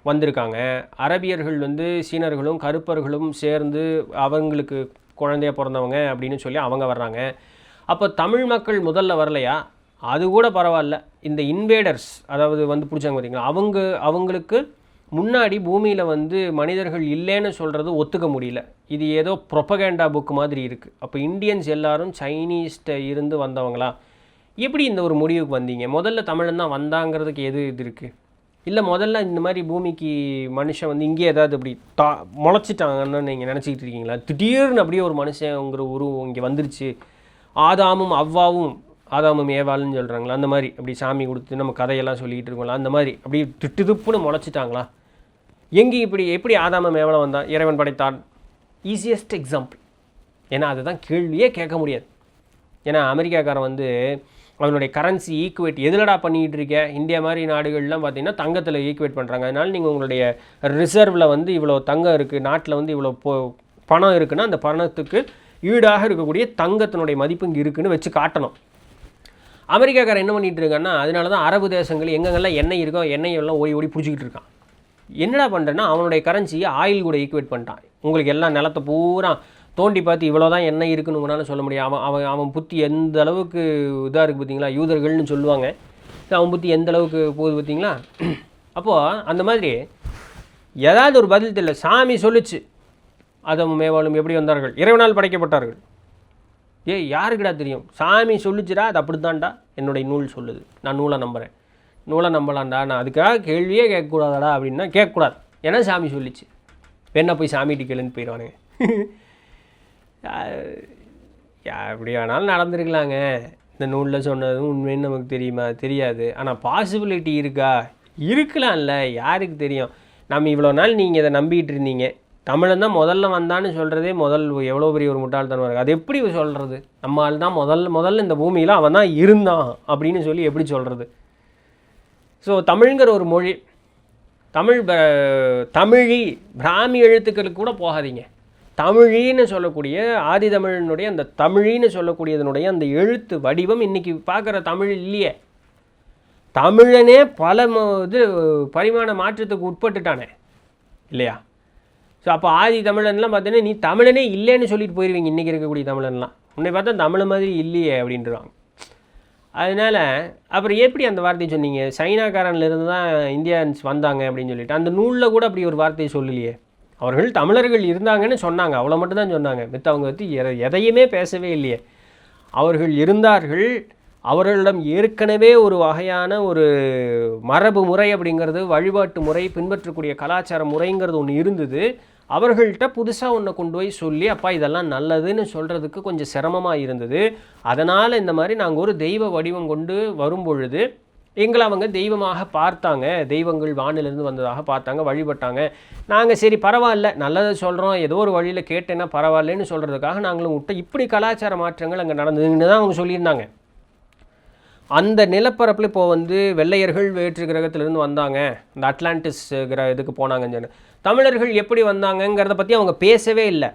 வந்திருக்காங்க. அரபியர்கள் வந்து சீனர்களும் கருப்பர்களும் சேர்ந்து அவங்களுக்கு குழந்தையாக பிறந்தவங்க அப்படின்னு சொல்லி அவங்க வர்றாங்க. அப்போ தமிழ் மக்கள் முதல்ல வரலையா? அது கூட பரவாயில்ல. இந்த இன்வேடர்ஸ் அதாவது வந்து பிடிச்சாங்க பார்த்தீங்களா, அவங்களுக்கு முன்னாடி பூமியில் வந்து மனிதர்கள் இல்லைன்னு சொல்கிறது ஒத்துக்க முடியல. இது ஏதோ ப்ரொபகேண்டா புக் மாதிரி இருக்குது. அப்போ இந்தியன்ஸ் எல்லாரும் சைனீஸ்கிட்ட இருந்து வந்தவங்களா? எப்படி இந்த ஒரு முடிவுக்கு வந்தீங்க? முதல்ல தமிழன் தான் வந்தாங்கிறதுக்கு எது இது இருக்குது? இல்லை முதல்ல இந்த மாதிரி பூமிக்கு மனுஷன் வந்து இங்கே ஏதாவது அப்படி முளைச்சிட்டாங்கன்னு நீங்கள் நினச்சிக்கிட்டு இருக்கீங்களா? திடீர்னு அப்படியே ஒரு மனுஷங்கிற உருவம் இங்கே வந்துருச்சு, ஆதாமும் ஏவாள்னு சொல்கிறாங்களா, அந்த மாதிரி அப்படி சாமி கொடுத்து நம்ம கதையெல்லாம் சொல்லிக்கிட்டு இருக்கோம்ல, அந்த மாதிரி அப்படி திட்டுதுப்புன்னு முளைச்சிட்டாங்களா? எங்கேயும் எப்படி ஆதாம மேவலை வந்தான், இறைவன் படைத்தான், ஈஸியஸ்ட் எக்ஸாம்பிள். ஏன்னா அதுதான் கேள்வியே கேட்க முடியாது. ஏன்னா அமெரிக்காக்காரன் வந்து அவனுடைய கரன்சி ஈக்குவேட் எதுலடா பண்ணிகிட்டு இருக்க, இந்தியா மாதிரி நாடுகள்லாம் பார்த்தீங்கன்னா தங்கத்தில் ஈக்குவேட் பண்ணுறாங்க. அதனால் நீங்கள் உங்களுடைய ரிசர்வில் வந்து இவ்வளோ தங்கம் இருக்குது, நாட்டில் வந்து இவ்வளோ பணம் இருக்குன்னா அந்த பணத்துக்கு ஈடாக இருக்கக்கூடிய தங்கத்தினுடைய மதிப்பு இங்கே இருக்குதுன்னு வச்சு காட்டணும். அமெரிக்காக்காரன் என்ன பண்ணிகிட்டு இருக்கான்னா, அதனால தான் அரபு தேசங்கள் எங்கெங்கெல்லாம் எண்ணெய் இருக்கோ எண்ணெய் எல்லாம் ஓடி பிடிச்சிக்கிட்டு இருக்கான். என்னடா பண்ணுறேன்னா அவனுடைய கரன்சியை ஆயில் கூட ஈக்குவேட் பண்ணிட்டான். உங்களுக்கு எல்லாம் நிலத்தை பூரா தோண்டி பார்த்து இவ்வளோ தான் எண்ணெய் இருக்குன்னு உங்களால் சொல்ல முடியும். அவன் புத்தி எந்த அளவுக்கு இதாக இருக்குது பார்த்தீங்களா, யூதர்கள்னு சொல்லுவாங்க. அவன் புத்தி எந்த அளவுக்கு போகுது பார்த்தீங்களா. அப்போது அந்த மாதிரி ஏதாவது ஒரு பதில் தெரியல. சாமி சொல்லிச்சு ஆதாமும் மேவாலும் எப்படி வந்தார்கள், இறைவனால் படைக்கப்பட்டார்கள். யாருக்குடா தெரியும், சாமி சொல்லிச்சுடா, அது அப்படி தான்டா என்னுடைய நூல் சொல்லுது, நான் நூலை நம்புகிறேன், நூலை நம்பலாம்டா, நான் அதுக்காக கேள்வியே கேட்கக்கூடாதடா அப்படின்னா கேட்கக்கூடாது. ஏன்னா சாமி சொல்லிச்சு, வேணா போய் சாமிகிட்ட கேளுன்னு போயிடுவானுங்க. எப்படி வேணாலும் நடந்துருக்கலாங்க, இந்த நூலில் சொன்னதும் உண்மைன்னு நமக்கு தெரியுமா, தெரியாது. ஆனால் பாசிபிலிட்டி இருக்கா, இருக்கலாம்ல, யாருக்கு தெரியும். நம்ம இவ்வளோ நாள் நீங்கள் இதை நம்பிக்கிட்டு இருந்தீங்க, தமிழன் தான் முதல்ல வந்தான்னு சொல்கிறதே எவ்வளோ பெரிய ஒரு முட்டாள்தனம் இருக்குது. அது எப்படி சொல்கிறது, நம்ம ஆள் தான் முதல்ல இந்த பூமியில் அவன் தான் இருந்தான் அப்படின்னு சொல்லி எப்படி சொல்கிறது. ஸோ தமிழ்ங்கிற ஒரு மொழி, தமிழி பிராமி எழுத்துக்களுக்கு கூட போகாதீங்க. தமிழின்னு சொல்லக்கூடிய ஆதி தமிழனுடைய அந்த தமிழின்னு சொல்லக்கூடியதனுடைய அந்த எழுத்து வடிவம் இன்றைக்கி பார்க்குற தமிழ் இல்லையே. தமிழனே பல பரிமாண மாற்றத்துக்கு உட்பட்டுட்டானே இல்லையா. ஸோ அப்போ ஆதி தமிழன்லாம் பார்த்தீங்கன்னா நீ தமிழனே இல்லைன்னு சொல்லிட்டு போயிடுவீங்க. இன்றைக்கி இருக்கக்கூடிய தமிழன்லாம் உன்னை பார்த்தா தமிழ் மாதிரி இல்லையே அப்படின்றாங்க. அதனால் அப்புறம் எப்படி அந்த வார்த்தையை சொன்னீங்க, சைனாக்காரன்லேருந்து தான் இந்தியன்ஸ் வந்தாங்க அப்படின்னு சொல்லிட்டு அந்த நூலில் கூட அப்படி ஒரு வார்த்தையை சொல்லலையே. அவர்கள் தமிழர்கள் இருந்தாங்கன்னு சொன்னாங்க, அவ்வளோ மட்டும்தான் சொன்னாங்க. மித்த அவங்க வந்து எதையுமே பேசவே இல்லையே. அவர்கள் இருந்தார்கள், அவர்களிடம் ஏற்கனவே ஒரு வகையான ஒரு மரபு முறை அப்படிங்கிறது, வழிபாட்டு முறை, பின்பற்றக்கூடிய கலாச்சார முறைங்கிறது ஒன்று இருந்தது. அவர்கள்ட்ட புதுசாக ஒன்றை கொண்டு போய் சொல்லி அப்பா இதெல்லாம் நல்லதுன்னு சொல்கிறதுக்கு கொஞ்சம் சிரமமாக இருந்தது. அதனால் இந்த மாதிரி நாங்கள் ஒரு தெய்வ வடிவம் கொண்டு வரும்பொழுது எங்களை அவங்க தெய்வமாக பார்த்தாங்க, தெய்வங்கள் வானிலிருந்து வந்ததாக பார்த்தாங்க, வழிபட்டாங்க. நாங்கள் சரி பரவாயில்ல, நல்லதை சொல்கிறோம், ஏதோ ஒரு வழியில் கேட்டேன்னா பரவாயில்லன்னு சொல்கிறதுக்காக நாங்களும் விட்டு இப்படி கலாச்சார மாற்றங்கள் அங்கே நடந்ததுன்னு தான் அவங்க சொல்லியிருந்தாங்க. அந்த நிலப்பரப்பில் இப்போது வந்து வெள்ளையர்கள் வேற்று கிரகத்திலேருந்து வந்தாங்க, இந்த அட்லாண்டிஸ் இதுக்கு போனாங்கன்னு தமிழர்கள் எப்படி வந்தாங்கங்கிறத பற்றி அவங்க பேசவே இல்லை.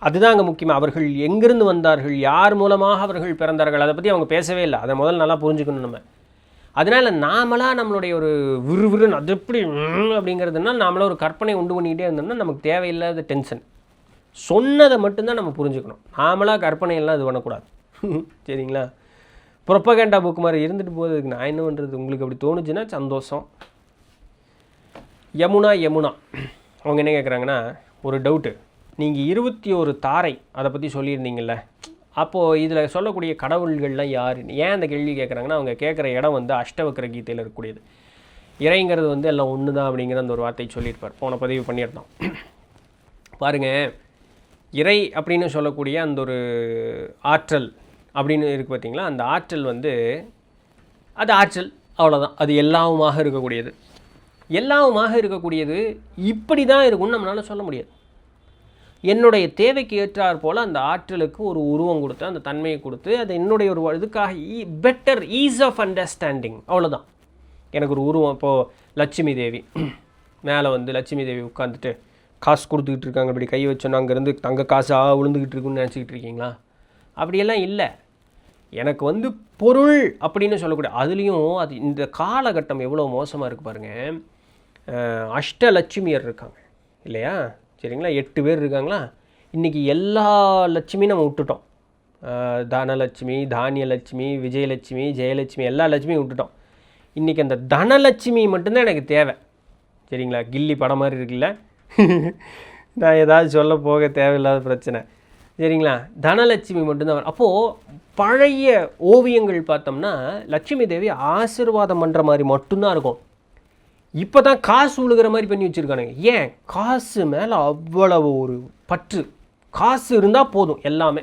அதுதான் அங்கே முக்கியமாக. அவர்கள் எங்கிருந்து வந்தார்கள், யார் மூலமாக அவர்கள் பிறந்தார்கள், அதை பற்றி அவங்க பேசவே இல்லை. அதை முதல்ல நல்லா புரிஞ்சுக்கணும் நம்ம. அதனால் நாமளாக நம்மளுடைய ஒரு விறுவிறுன்னு அது எப்படி அப்படிங்கிறதுனா நாமளாக ஒரு கற்பனை உண்டு பண்ணிக்கிட்டே இருந்தோம்னா நமக்கு தேவையில்லாத டென்ஷன். சொன்னதை மட்டும்தான் நம்ம புரிஞ்சுக்கணும், நாமளாக கற்பனையெல்லாம் இது பண்ணக்கூடாது. சரிங்களா. ப்ரொப்பகேண்டா புக் மாதிரி இருந்துட்டு போகுதுக்கு நான் என்ன பண்ணுறது, உங்களுக்கு அப்படி தோணுச்சுன்னா சந்தோஷம். யமுனா அவங்க என்ன கேட்குறாங்கன்னா, ஒரு டவுட்டு, நீங்கள் 21 தாரை அதை பற்றி சொல்லியிருந்தீங்கள்ல, அப்போது இதில் சொல்லக்கூடிய கடவுள்கள்லாம் யார், ஏன் அந்த கேள்வி கேட்குறாங்கன்னா, அவங்க கேட்குற இடம் வந்து அஷ்டவக்ர கீதையில் இருக்கக்கூடியது. இறைங்கிறது வந்து எல்லாம் ஒன்று தான் அப்படிங்கிற அந்த ஒரு வார்த்தையை சொல்லியிருப்பார், போன பதிவு பண்ணியிருந்தோம். பாருங்கள், இறை அப்படின்னு சொல்லக்கூடிய அந்த ஒரு ஆற்றல் அப்படின்னு இருக்குது பார்த்தீங்களா, அந்த ஆற்றல் வந்து அது ஆற்றல் அவ்வளோதான், அது எல்லாமுமாக இருக்கக்கூடியது. எல்லாமுமாக இருக்கக்கூடியது இப்படி தான் இருக்கும்னு நம்மளால் சொல்ல முடியாது. என்னுடைய தேவைக்கு ஏற்றார் போல் அந்த ஆற்றலுக்கு ஒரு உருவம் கொடுத்து, அந்த தன்மையை கொடுத்து, அது என்னுடைய ஒரு இதுக்காக பெட்டர் ஈஸ் ஆஃப் அண்டர்ஸ்டாண்டிங், அவ்வளோதான். எனக்கு ஒரு உருவம், இப்போது லட்சுமி தேவி மேலே வந்து லட்சுமி தேவி உட்காந்துட்டு காசு கொடுத்துக்கிட்டு இருக்காங்க, இப்படி கை வச்சோன்னா அங்கேருந்து தங்க காசாக விழுந்துக்கிட்டு இருக்குன்னு நினச்சிக்கிட்டு இருக்கீங்களா? அப்படியெல்லாம் இல்லை. எனக்கு வந்து பொருள் அப்படின்னு சொல்லக்கூடிய அதுலேயும் அது இந்த காலகட்டம் எவ்வளோ மோசமாக இருக்குது பாருங்கள். அஷ்டலட்சுமியர் இருக்காங்க இல்லையா, சரிங்களா, 8 பேர் இருக்காங்களா. இன்றைக்கி எல்லா லட்சுமியும் நம்ம விட்டுட்டோம். தனலட்சுமி, தானியலட்சுமி, விஜயலட்சுமி, ஜெயலட்சுமி, எல்லா லட்சுமியும் விட்டுட்டோம். இன்றைக்கி அந்த தனலட்சுமி மட்டும்தான் எனக்கு தேவை. சரிங்களா, கில்லி படம் மாதிரி இருக்குல்ல, நான் ஏதாவது சொல்ல போக தேவையில்லாத பிரச்சனை. சரிங்களா, தனலட்சுமி மட்டும்தான். அப்போது பழைய ஓவியங்கள் பார்த்தோம்னா லட்சுமி தேவி ஆசீர்வாதம் பண்ணுற மாதிரி மட்டும்தான் இருக்கும். இப்போ தான் காசு விழுகிற மாதிரி பண்ணி வச்சுருக்கானுங்க. ஏன், காசு மேலே அவ்வளவு ஒரு பற்று. காசு இருந்தால் போதும் எல்லாமே.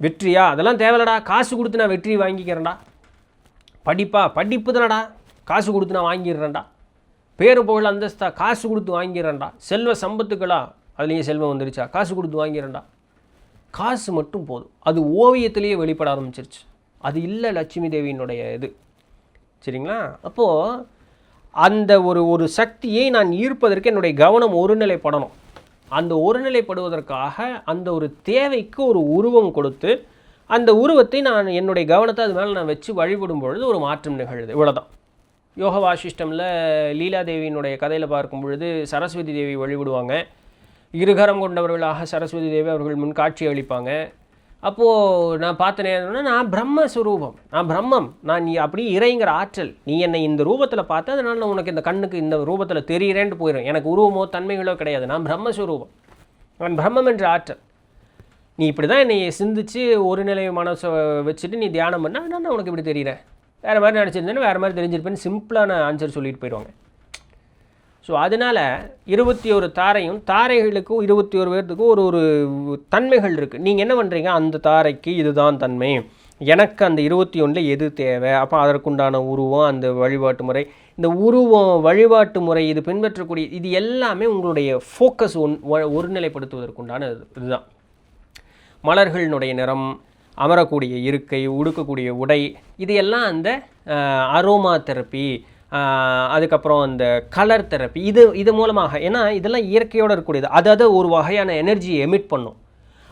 வெற்றியா, அதெல்லாம் தேவையில்லடா, காசு கொடுத்து நான் வெற்றி வாங்கிக்கிறேன்டா. படிப்பு தானடா, காசு கொடுத்து நான் வாங்கிடுறேன்டா. பேரு புகழ் அந்தஸ்தா காசு கொடுத்து வாங்கிறேன்டா, செல்வ சம்பத்துக்களா அதுலேயும் செல்வம் வந்துருச்சா, காசு கொடுத்து வாங்கிறேன்டா. காசு மட்டும் போதும். அது ஓவியத்திலேயே வெளிப்பட ஆரம்பிச்சிருச்சு. அது இல்லை லட்சுமி தேவியினுடைய இது. சரிங்களா? அப்போது அந்த ஒரு சக்தியை நான் ஈர்ப்பதற்கு என்னுடைய கவனம் ஒருநிலைப்படணும். அந்த ஒருநிலைப்படுவதற்காக அந்த ஒரு தேவைக்கு ஒரு உருவம் கொடுத்து அந்த உருவத்தை நான் என்னுடைய கவனத்தை அது மேலே நான் வச்சு வழிபடும் பொழுது ஒரு மாற்றம் நிகழுது. இவ்வளோதான். யோக வாசிஷ்டமில் லீலாதேவியினுடைய கதையில் பார்க்கும் பொழுது சரஸ்வதி தேவி வழிபடுவாங்க. இருகரம் கொண்டவர்களாக சரஸ்வதி தேவி அவர்கள் முன் காட்சி அளிப்பாங்க. அப்போது நான் பார்த்தேன்னா, நான் பிரம்மஸ்வரூபம், நான் பிரம்மம், நான் நீ அப்படி இறைங்கிற ஆற்றல், நீ என்னை இந்த ரூபத்தில் பார்த்து அதனால் நான் உனக்கு இந்த கண்ணுக்கு இந்த ரூபத்தில் தெரிகிறேன்ட்டு போயிடும். எனக்கு உருவமோ தன்மைகளோ கிடையாது. நான் பிரம்மஸ்வரூபம், நான் பிரம்மம் என்ற ஆற்றல். நீ இப்படி தான் என்னை சிந்திச்சு ஒரு நிலை மனசை வச்சுட்டு நீ தியானம் பண்ணால் நான் உனக்கு இப்படி தெரிகிறேன். வேறு மாதிரி நினச்சிருந்தேன்னு வேறு மாதிரி தெரிஞ்சிருப்பேன்னு சிம்பிளான ஆன்சர் சொல்லிட்டு போயிடுவாங்க. ஸோ அதனால் 21 தாரையும் தாரைகளுக்கும் 21 பேர்த்துக்கும் ஒரு தன்மைகள் இருக்குது. நீங்கள் என்ன பண்ணுறீங்க, அந்த தாரைக்கு இதுதான் தன்மை, எனக்கு அந்த 21 எது தேவை, அப்போ அதற்குண்டான உருவம், அந்த வழிபாட்டு முறை, இந்த உருவம் வழிபாட்டு முறை இது பின்பற்றக்கூடிய இது எல்லாமே உங்களுடைய ஃபோக்கஸ் ஒருநிலைப்படுத்துவதற்குண்டான இதுதான். மலர்களினுடைய நிறம், அமரக்கூடிய இருக்கை, உடுக்கக்கூடிய உடை, இது எல்லாம் அந்த அரோமா தெரப்பி, அதுக்கப்புறம் அந்த கலர் தெரப்பி, இது மூலமாக, ஏன்னா இதெல்லாம் இயற்கையோடு இருக்கக்கூடியது. அது ஒரு வகையான எனர்ஜியை எமிட் பண்ணும்.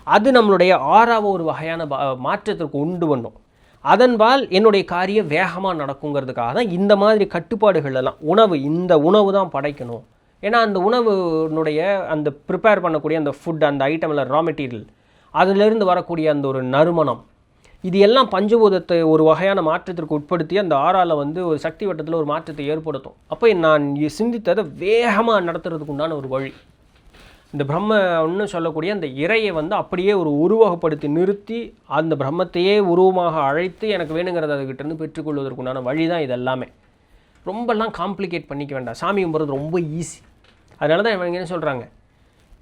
அது நம்மளுடைய ஆறாவை ஒரு வகையான மாற்றத்திற்கு உண்டு பண்ணும். அதன்பால் என்னுடைய காரியம் வேகமாக நடக்குங்கிறதுக்காக தான் இந்த மாதிரி கட்டுப்பாடுகள் எல்லாம். இந்த உணவு தான் படைக்கணும். ஏன்னா அந்த உணவுனுடைய அந்த ப்ரிப்பேர் பண்ணக்கூடிய அந்த ஃபுட், அந்த ஐட்டமில் ரா மெட்டீரியல், அதிலிருந்து வரக்கூடிய அந்த ஒரு நறுமணம், இது எல்லாம் பஞ்சபூதத்தை ஒரு வகையான மாற்றத்திற்கு உட்படுத்தி அந்த ஆறால் ஒரு சக்தி வட்டத்தில் ஒரு மாற்றத்தை ஏற்படுத்தும். அப்போ நான் சிந்தித்ததை வேகமாக நடத்துறதுக்கு உண்டான ஒரு வழி. இந்த பிரம்மன்னு சொல்லக்கூடிய அந்த இறையை அப்படியே ஒரு உருவகப்படுத்தி நிறுத்தி அந்த பிரம்மத்தையே உருவமாக அழைத்து எனக்கு வேணுங்கிறத அதுக்கிட்டேருந்து பெற்றுக்கொள்வதற்குண்டான வழி தான் இது எல்லாமே. ரொம்பலாம் காம்ப்ளிகேட் பண்ணிக்க வேண்டாம். சாமி கும்பிட்றது ரொம்ப ஈஸி. அதனால தான் இவங்க என்ன சொல்கிறாங்க,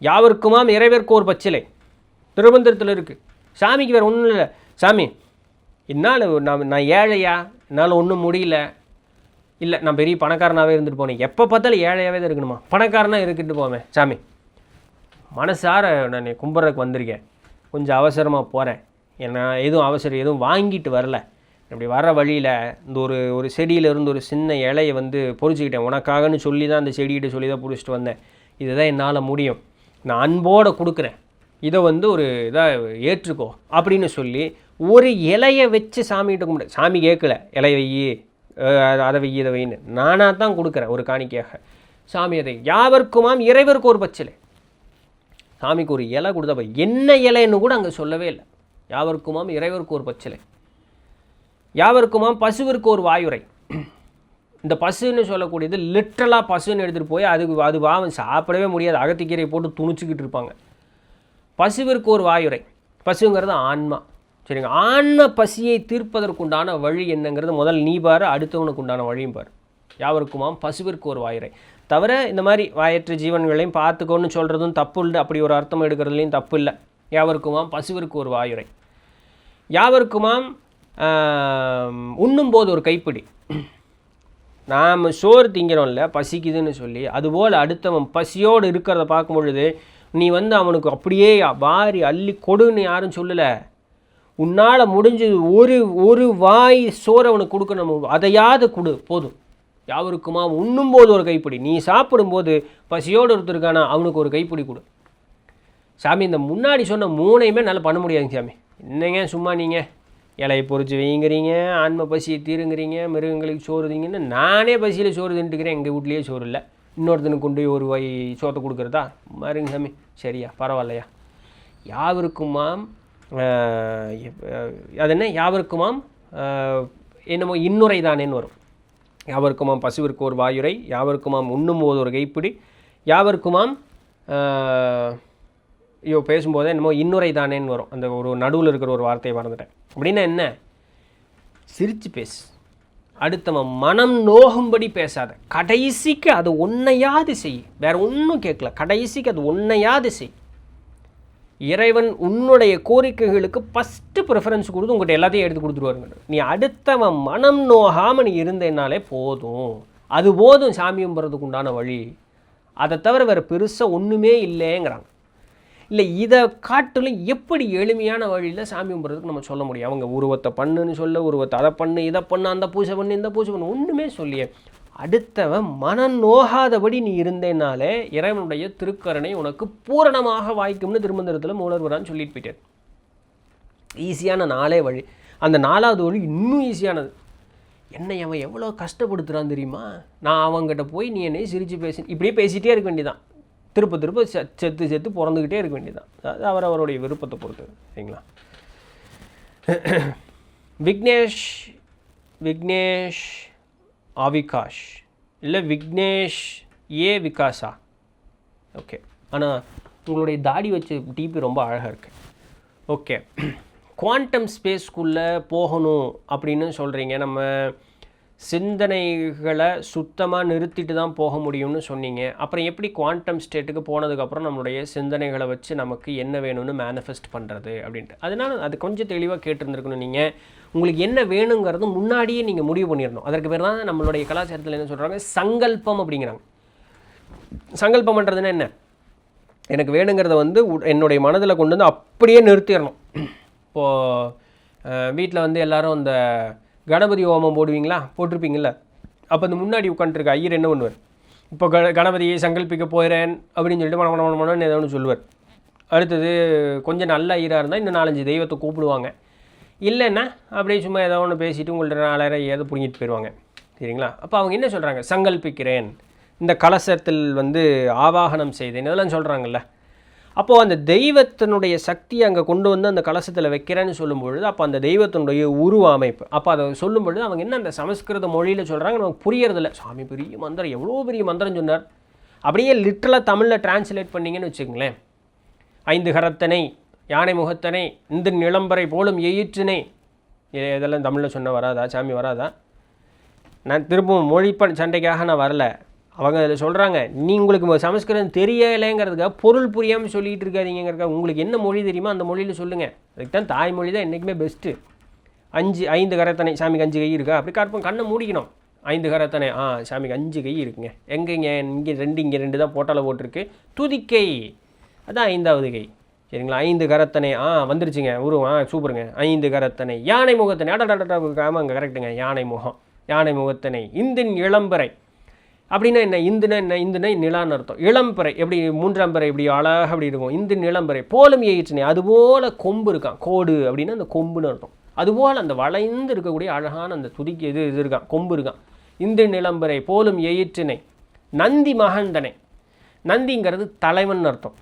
யாவருக்குமாம் இறைவர்க்கு ஒரு பச்சிலை திருமந்திரத்தில் இருக்குது. சாமிக்கு வேறு ஒன்றும் இல்லை. சாமி என்னால் நான் ஏழையா, என்னால் ஒன்றும் முடியல, இல்லை நான் பெரிய பணக்காரனாகவே இருந்துட்டு போனேன், எப்போ பார்த்தாலும் ஏழையாகவே தான் இருக்கணுமா, பணக்காரனாக இருக்கிட்டு போவேன் சாமி, மனசார நான் கும்பிட்றதுக்கு வந்திருக்கேன், கொஞ்சம் அவசரமாக போகிறேன், ஏன்னா எதுவும் எதுவும் வாங்கிட்டு வரல, இப்படி வர வழியில் இந்த ஒரு செடியிலேருந்து ஒரு சின்ன இலையை பொறிச்சிக்கிட்டேன், உனக்காகன்னு சொல்லி தான் அந்த செடிகிட்ட சொல்லி தான் பிடிச்சிட்டு வந்தேன், இதுதான் என்னால் முடியும், நான் அன்போடு கொடுக்குறேன், இதை ஒரு இதாக ஏற்றுக்கோ அப்படின்னு சொல்லி ஒரு இலையை வச்சு சாமிகிட்ட கும்பிடு. சாமி கேட்கல இலையை வெய்யி, அதை வெய்யி, இதை வெயின்னு, நானாக தான் கொடுக்குறேன் ஒரு காணிக்கையாக. சாமி அதை யாவருக்குமாம் இறைவருக்கு ஒரு பச்சிலை, சாமிக்கு ஒரு இலை கொடுத்தா என்ன இலைன்னு கூட அங்கே சொல்லவே இல்லை. யாவருக்குமாம் இறைவருக்கு ஒரு பச்சிலை, யாவருக்குமாம் பசுவிற்கு ஒரு வாயுரை. இந்த பசுன்னு சொல்லக்கூடியது லிட்ரலாக பசுன்னு எடுத்துகிட்டு போய் அது பாவம் சாப்பிடவே முடியாது, அகத்திக்கீரை போட்டு துணிச்சிக்கிட்டு இருப்பாங்க. பசுவிற்கு ஒரு வாயுரை, பசுங்கிறது ஆன்மா. சரிங்க, ஆன்ம பசியை தீர்ப்பதற்குண்டான வழி என்னங்கிறது முதல் நீ பாரு, அடுத்தவனுக்கு உண்டான வழியும் பாரு. யாவருக்குமாம் பசுவிற்கு ஒரு வாயுரை. தவிர இந்த மாதிரி வாயற்ற ஜீவன்களையும் பார்த்துக்கோன்னு சொல்கிறதும் தப்பு இல்லை, அப்படி ஒரு அர்த்தம் எடுக்கிறதுலையும் தப்பு இல்லை. யாவருக்குமாம் பசுவிற்கு ஒரு வாயுரை. யாவருக்குமாம் உண்ணும்போது ஒரு கைப்பிடி. நாம் சோறு திங்கிறோம்ல பசிக்குதுன்னு சொல்லி, அதுபோல் அடுத்தவன் பசியோடு இருக்கிறத பார்க்கும் பொழுது நீ அவனுக்கு அப்படியே வாரி அள்ளி கொடுன்னு யாரும் சொல்லலை. உன்னால் முடிஞ்சது ஒரு வாய் சோறு அவனுக்கு கொடுக்கணும், அதையாவது கொடு போதும். யாவருக்குமா உண்ணும்போது ஒரு கைப்பிடி. நீ சாப்பிடும்போது பசியோடு ஒருத்தருக்கானா அவனுக்கு ஒரு கைப்பிடி கொடு. சாமி இந்த முன்னாடி சொன்ன மூணையுமே நல்லா பண்ண முடியாதுங்க சாமி. என்னங்க சும்மா நீங்கள் இலையை பொறிச்சு வைங்கிறீங்க, ஆன்ம பசியை தீருங்கிறீங்க, மிருகங்களுக்கு சோறு தீங்கன்னு, நானே பசியில் சோறு தின்ட்டுக்கிறேன், எங்கள் வீட்லேயே சோறு இல்லை, இன்னொருத்தனுக்கு கொண்டு ஒரு வாய் சோத்தை கொடுக்குறதா மாறுங்க சாமி, சரியா பரவாயில்லையா. யாவருக்குமாம் அது என்ன, யாவருக்குமாம் என்னமோ இன்னுரை தானேன்னு வரும். யாவருக்குமாம் பசுவிற்கு ஒரு வாயுரை, யாவருக்குமாம் உண்ணும்போது ஒரு கைப்பிடி, யாவருக்குமாம் பேசும்போதே என்னமோ இன்னுரை தானேன்னு வரும். அந்த ஒரு நடுவில் இருக்கிற ஒரு வார்த்தையை மறந்துட்டேன். அப்படின்னா என்ன, சிரித்து பேசு, அடுத்தவன் மனம் நோகும்படி பேசாத, கடைசிக்கு அது ஒன்றையாவது செய், வேற ஒன்றும் கேட்கல, கடைசிக்கு அது ஒன்றையாவது செய். இறைவன் உன்னுடைய கோரிக்கைகளுக்கு ஃபஸ்ட்டு ப்ரிஃபரன்ஸ் கொடுத்து உங்கள்கிட்ட எல்லாத்தையும் எடுத்து கொடுத்துருவாருங்க. நீ அடுத்தவன் மனம் நோகாமல் நீ இருந்தேனாலே போதும். அது போதும் சாமி கும்பிட்றதுக்கு உண்டான வழி. அதை தவிர வேறு பெருசாக ஒன்றுமே இல்லைங்கிறாங்க. இல்லை, இதை காட்டிலும் எப்படி எளிமையான வழியில் சாமி கும்பிட்றதுக்கு நம்ம சொல்ல முடியும்? அவங்க உருவத்தை பண்ணுன்னு சொல்ல, உருவத்தை அதை பண்ணு, இதை பண்ணு, அந்த பூஜை பண்ணு, இந்த பூஜை பண்ணு, ஒன்றுமே சொல்லியே. அடுத்தவன் மனம் நோகாதபடி நீ இருந்தேனாலே இறைவனுடைய திருக்கருணை உனக்கு பூரணமாக வாய்க்கும்னு திருமந்திரத்தில் மூலர்வரான்னு சொல்லிட்டு போயிட்டார். ஈஸியான 4 வழி. அந்த 4வது வழி இன்னும் ஈஸியானது. என்னை அவன் எவ்வளோ கஷ்டப்படுத்துகிறான் தெரியுமா? நான் அவங்ககிட்ட போய் நீ என்னை சிரித்து பேசி இப்படியே பேசிகிட்டே இருக்க வேண்டியதான். திரும்ப செத்து பிறந்துக்கிட்டே இருக்க வேண்டியதான். அதாவது அவருடைய விருப்பத்தை பொறுத்து. சரிங்களா? விக்னேஷ் ஆவிகாஷ் இல்லை விக்னேஷ் விகாஷா. ஓகே, ஆனால் உங்களுடைய தாடி வச்ச டிபி ரொம்ப அழகாக இருக்குது. ஓகே, குவாண்டம் ஸ்பேஸ்க்குள்ளே போகணும் அப்படின்னு சொல்கிறீங்க. நம்ம சிந்தனைகளை சுத்தமாக நிறுத்திட்டு தான் போக முடியும்னு சொன்னீங்க. அப்புறம் எப்படி குவாண்டம் ஸ்டேட்டுக்கு போனதுக்கப்புறம் நம்மளுடைய சிந்தனைகளை வச்சு நமக்கு என்ன வேணும்னு மேனிஃபெஸ்ட் பண்ணுறது அப்படின்ட்டு. அதனால் அது கொஞ்சம் தெளிவாக கேட்டிருந்துருக்கணும். நீங்கள் உங்களுக்கு என்ன வேணுங்கிறது முன்னாடியே நீங்கள் முடிவு பண்ணிடணும். அதற்கு பேர் தான் நம்மளுடைய கலாச்சாரத்தில் என்ன சொல்கிறாங்க, சங்கல்பம் அப்படிங்கிறாங்க. சங்கல்பம் பண்ணுறதுன்னா என்ன? எனக்கு வேணுங்கிறத வந்து என்னுடைய மனதில் கொண்டு வந்து அப்படியே நிறுத்திடணும். இப்போது வீட்டில் வந்து எல்லோரும் இந்த கணபதி ஹோமம் போடுவீங்களா? போட்டிருப்பீங்கள? அப்போ அந்த முன்னாடி உட்காந்துருக்க ஐயர் என்ன பண்ணுவார்? இப்போ கணபதியை சங்கல்பிக்க போகிறேன் அப்படின்னு சொல்லிட்டு மனமனமனு ஏதோ ஒன்று சொல்லுவார். அடுத்தது கொஞ்சம் நல்ல ஐயராக இருந்தால் இன்னும் 4-5 தெய்வத்தை கூப்பிடுவாங்க. இல்லைன்னா அப்படியே சும்மா ஏதோ ஒன்று பேசிவிட்டு உங்கள்ட்ட 4000 ஏதோ பிடிங்கிட்டு போயிடுவாங்க. சரிங்களா? அப்போ அவங்க என்ன சொல்கிறாங்க? சங்கல்பிக்கிறேன், இந்த கலசத்தில் வந்து ஆவாகனம் செய்தேன், இதெல்லாம் சொல்கிறாங்கல்ல. அப்போது அந்த தெய்வத்தினுடைய சக்தியை அங்கே கொண்டு வந்து அந்த கலசத்தில் வைக்கிறேன்னு சொல்லும்பொழுது அப்போ அந்த தெய்வத்தினுடைய உருவ அமைப்பு, அப்போ அதை சொல்லும்பொழுது அவங்க என்ன அந்த சமஸ்கிருத மொழியில் சொல்கிறாங்க நமக்கு புரியறதில்ல. சாமி பெரிய மந்திரம், எவ்வளோ பெரிய மந்திரம் சொன்னார். அப்படியே லிட்டரலாக தமிழில் டிரான்ஸ்லேட் பண்ணிங்கன்னு வச்சுக்கோங்களேன். 5 கரத்தனை, யானை முகத்தனை, இந்த நிலம்பரை போலும் எயிற்றினை, இதெல்லாம் தமிழில் சொன்ன வராதா? சாமி வராதா? நான் திரும்பவும் மொழி சண்டைக்காக நான் வரல. அவங்க அதில் சொல்கிறாங்க, நீ உங்களுக்கு சமஸ்கிருதம் தெரியலைங்கிறதுக்காக பொருள் புரியாமல் சொல்லிகிட்டு இருக்காதீங்கிறதுக்காக உங்களுக்கு என்ன மொழி தெரியுமோ அந்த மொழியில் சொல்லுங்கள். அதுக்கு தான் தாய்மொழி தான் என்றைக்குமே பெஸ்ட்டு. 5 கரத்தனை, சாமிக்கு 5 கை இருக்கா? அப்படி கற்பம் கண்ணை மூடிக்கணும். 5 கரத்தனை, சாமிக்கு 5 கை இருக்குங்க. எங்கேங்க? இங்கே 2, இங்கே 2 தான் போட்டால் போட்டிருக்கு. துதிக்கை அதான் 5வது கை. சரிங்களா? 5 கரத்தனை, வந்துருச்சுங்க உருவம், சூப்பருங்க. 5 கரத்தனை, யானை முகத்தனை, ஆமாங்க கரெக்டுங்க, யானை முகம், யானை முகத்தனை, இந்தின் இளம்பறை. அப்படின்னா என்ன? இந்துனா என்ன? இந்துனா நிலான்னு அர்த்தம். இளம்பறை எப்படி 3ஆம் பறை இப்படி அழகாக அப்படி இருக்கும். இந்த நிலம்பறை போலும் எயிற்றினை, அதுபோல் கொம்பு இருக்கான். கோடு அப்படின்னா அந்த கொம்புன்னு அர்த்தம். அதுபோல் அந்த வளைந்து இருக்கக்கூடிய அழகான அந்த துதிக்கு இது இருக்கான், கொம்பு இருக்கான். இந்த நிலம்பறை போலும் எயிற்றினை, நந்தி மகந்தனை. நந்திங்கிறது தலைவன் அர்த்தம்.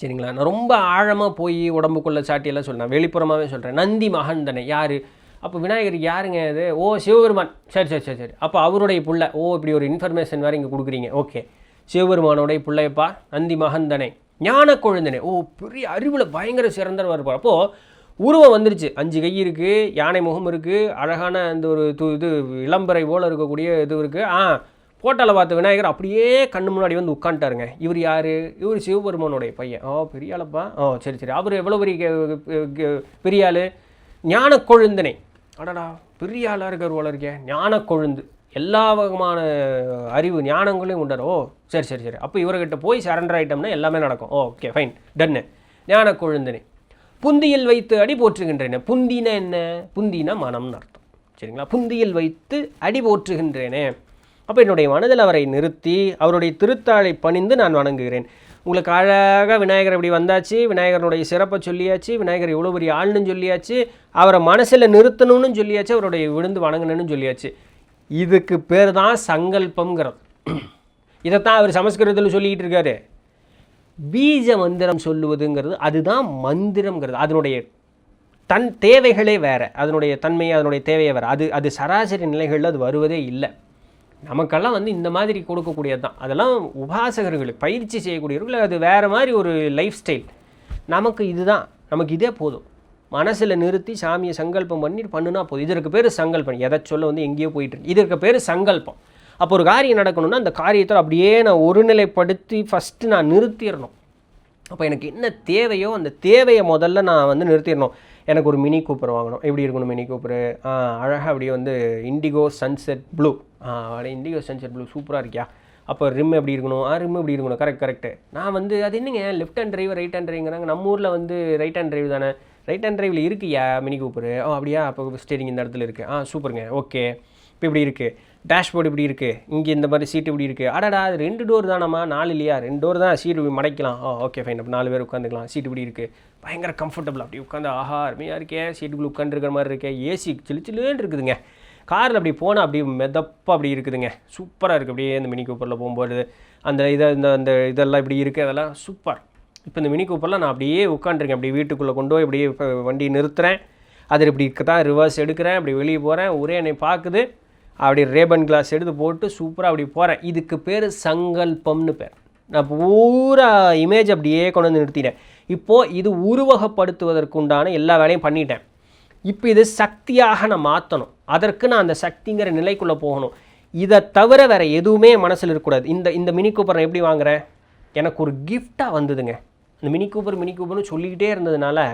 சரிங்களா? நான் ரொம்ப ஆழமாக போய் உடம்புக்குள்ளே சாட்டியெல்லாம் சொல்கிறேன், வெளிப்புறமாகவே சொல்கிறேன். நந்தி மகந்தனை யார்? அப்போ விநாயகர் யாருங்க அது? ஓ, சிவபெருமான். சரி. அப்போ அவருடைய புள்ள. ஓ, இப்படி ஒரு இன்ஃபர்மேஷன் வேறு இங்கே கொடுக்குறீங்க. ஓகே, சிவபெருமானோடைய பிள்ளையப்பா நந்தி மகந்தனை, ஞான கொழுந்தனை. ஓ, பெரிய அறிவில் பயங்கர சிறந்தவர் இருப்பார். அப்போது உருவம் வந்துருச்சு. 5 கை இருக்குது, யானை முகம் இருக்குது, அழகான அந்த ஒரு இது இளம்பறை போல் இருக்கக்கூடிய இது இருக்குது. போட்டால பார்த்த விநாயகர் அப்படியே கண்ணு முன்னாடி வந்து உட்காந்துட்டாருங்க. இவர் யார்? இவர் சிவபெருமானோடைய பையன். பெரிய ஆளப்பா. சரி. அவர் எவ்வளோ பெரிய ஆள்? ஞான கொழுந்தனை. அடடா, பெரிய ஆளாக இருக்கிற போல இருக்கே. ஞான கொழுந்து, எல்லா விதமான அறிவு ஞானங்களையும் உண்டார். சரி. அப்போ இவர்கிட்ட போய் சரண்டர் ஆகிட்டோம்னா எல்லாமே நடக்கும். ஓகே, ஃபைன், டன்னு. ஞான கொழுந்தனை, புந்தியில் வைத்து அடி போற்றுகின்றேனே. புந்தினா என்ன? புந்தினா மனம்னு அர்த்தம். சரிங்களா? புந்தியில் வைத்து அடி போற்றுகின்றேனே. அப்போ என்னுடைய மனதில் அவரை நிறுத்தி அவருடைய திருத்தாளை பணிந்து நான் வணங்குகிறேன். உங்களுக்கு அழகாக விநாயகர் இப்படி வந்தாச்சு, விநாயகருடைய சிறப்பை சொல்லியாச்சு, விநாயகர் எவ்வளோ பெரிய ஆள்னு சொல்லியாச்சு, அவரை மனசில் நிறுத்தணும்னு சொல்லியாச்சு, அவருடைய விழுந்து வணங்கணும்னு சொல்லியாச்சு. இதுக்கு பேர் தான் சங்கல்பங்கிறது. இதைத்தான் அவர் சமஸ்கிருதத்தில் சொல்லிக்கிட்டு இருக்காரு. பீஜ மந்திரம் சொல்லுவதுங்கிறது அதுதான் மந்திரம்ங்கிறது. அதனுடைய தேவைகளே வேறு, அதனுடைய தன்மையை, அதனுடைய தேவையை வேறு. அது சராசரி நிலைகளில் அது வருவதே இல்லை. நமக்கெல்லாம் வந்து இந்த மாதிரி கொடுக்கக்கூடியது தான். அதெல்லாம் உபாசகர்களுக்கு, பயிற்சி செய்யக்கூடியவர்கள் அது வேறு மாதிரி ஒரு லைஃப் ஸ்டைல். நமக்கு இதுதான், நமக்கு இதே போதும். மனசில் நிறுத்தி சாமியை சங்கல்பம் பண்ணுனா போதும். இதற்கு பேர் சங்கல்பம். எதை சொல்ல வந்து எங்கேயோ போயிட்டுருக்கு. இதற்கு பேர் சங்கல்பம். அப்போ ஒரு காரியம் நடக்கணும்னா அந்த காரியத்தை அப்படியே நான் ஒருநிலைப்படுத்தி ஃபஸ்ட்டு நான் நிறுத்திடணும். அப்போ எனக்கு என்ன தேவையோ அந்த தேவையை முதல்ல நான் வந்து நிறுத்திடணும். எனக்கு ஒரு மினி கூப்பர் வாங்கணும். எப்படி இருக்கணும் மினி கூப்பரு? அழகாக அப்படியே வந்து indigo sunset blue. Indigo sunset blue சூப்பராக இருக்கியா? அப்போ ரிம் எப்படி இருக்கணும்? ரிம் எப்படி இருக்கணும்? கரெக்டு. நான் வந்து அது என்னங்க left hand drive right hand டிரைவ்ங்கிறாங்க. நம்ம ஊரில் வந்து ரைட் ஹேண்ட் டிரைவ் தானே. ரைட் ஹேண்ட் டிரைவில் இருக்குயா மினி கூப்பரு. அப்படியா? அப்போ ஸ்டேரிங் இந்த இடத்துல இருக்குது. சூப்பருங்க. ஓகே. இப்போ இப்படி இருக்குது. டேஷ்போர்டு இப்படி இருக்குது. இங்கே இந்த மாதிரி சீட்டு இப்படி இருக்குது. அடடா அது 2 டோர் தானம்மா, 4 இல்லையா? 2 டோர் தான், சீட்டு மடைக்கலாம். Okay fine. அப்போ 4 பேர் உட்காந்துக்கலாம். சீட்டு இப்படி இருக்குது. பயங்கர கம்ஃபர்டபுள். அப்படி உட்காந்து அருமையாக இருக்கேன். சீட்டுக்குள்ளே உட்காந்துருக்கிற மாதிரி இருக்கேன். ஏசி சில்லுன்னு இருக்குதுங்க. காரில் அப்படி போனால் அப்படி மெதப்பாக அப்படி இருக்குதுங்க. சூப்பராக இருக்குது. அப்படியே இந்த மினி கூப்பரில் போகும்போது அந்த இதெல்லாம் இப்படி இருக்குது. அதெல்லாம் சூப்பர். இப்போ இந்த மினி கூப்பரில் நான் அப்படியே உட்காந்துருக்கேன். அப்படி வீட்டுக்குள்ளே கொண்டு போய் இப்படியே இப்போ வண்டி நிறுத்துகிறேன். அது இப்படி தான் ரிவர்ஸ் எடுக்கிறேன். அப்படி வெளியே போகிறேன். ஒரே என்னை பார்க்குது. அப்படி ரேபன் கிளாஸ் எடுத்து போட்டு சூப்பராக அப்படி போகிறேன். இதுக்கு பேர் சங்கல்பம்னு பேர். நான் பூரா இமேஜ் அப்படியே கொண்டு வந்து நிறுத்திட்டேன். இப்போது இது உருவகப்படுத்துவதற்கு உண்டான எல்லா வேலையும் பண்ணிட்டேன். இப்போ இது சக்தியாக நான் மாற்றணும். அதற்கு நான் அந்த சக்திங்கிற நிலைக்குள்ளே போகணும். இதை தவிர வேறு எதுவுமே மனசில் இருக்கக்கூடாது. இந்த மினி கூப்பர் நான் எப்படி வாங்குகிறேன்? எனக்கு ஒரு கிஃப்டாக வந்ததுங்க. இந்த மினி கூப்பர்னு சொல்லிக்கிட்டே இருந்ததுனால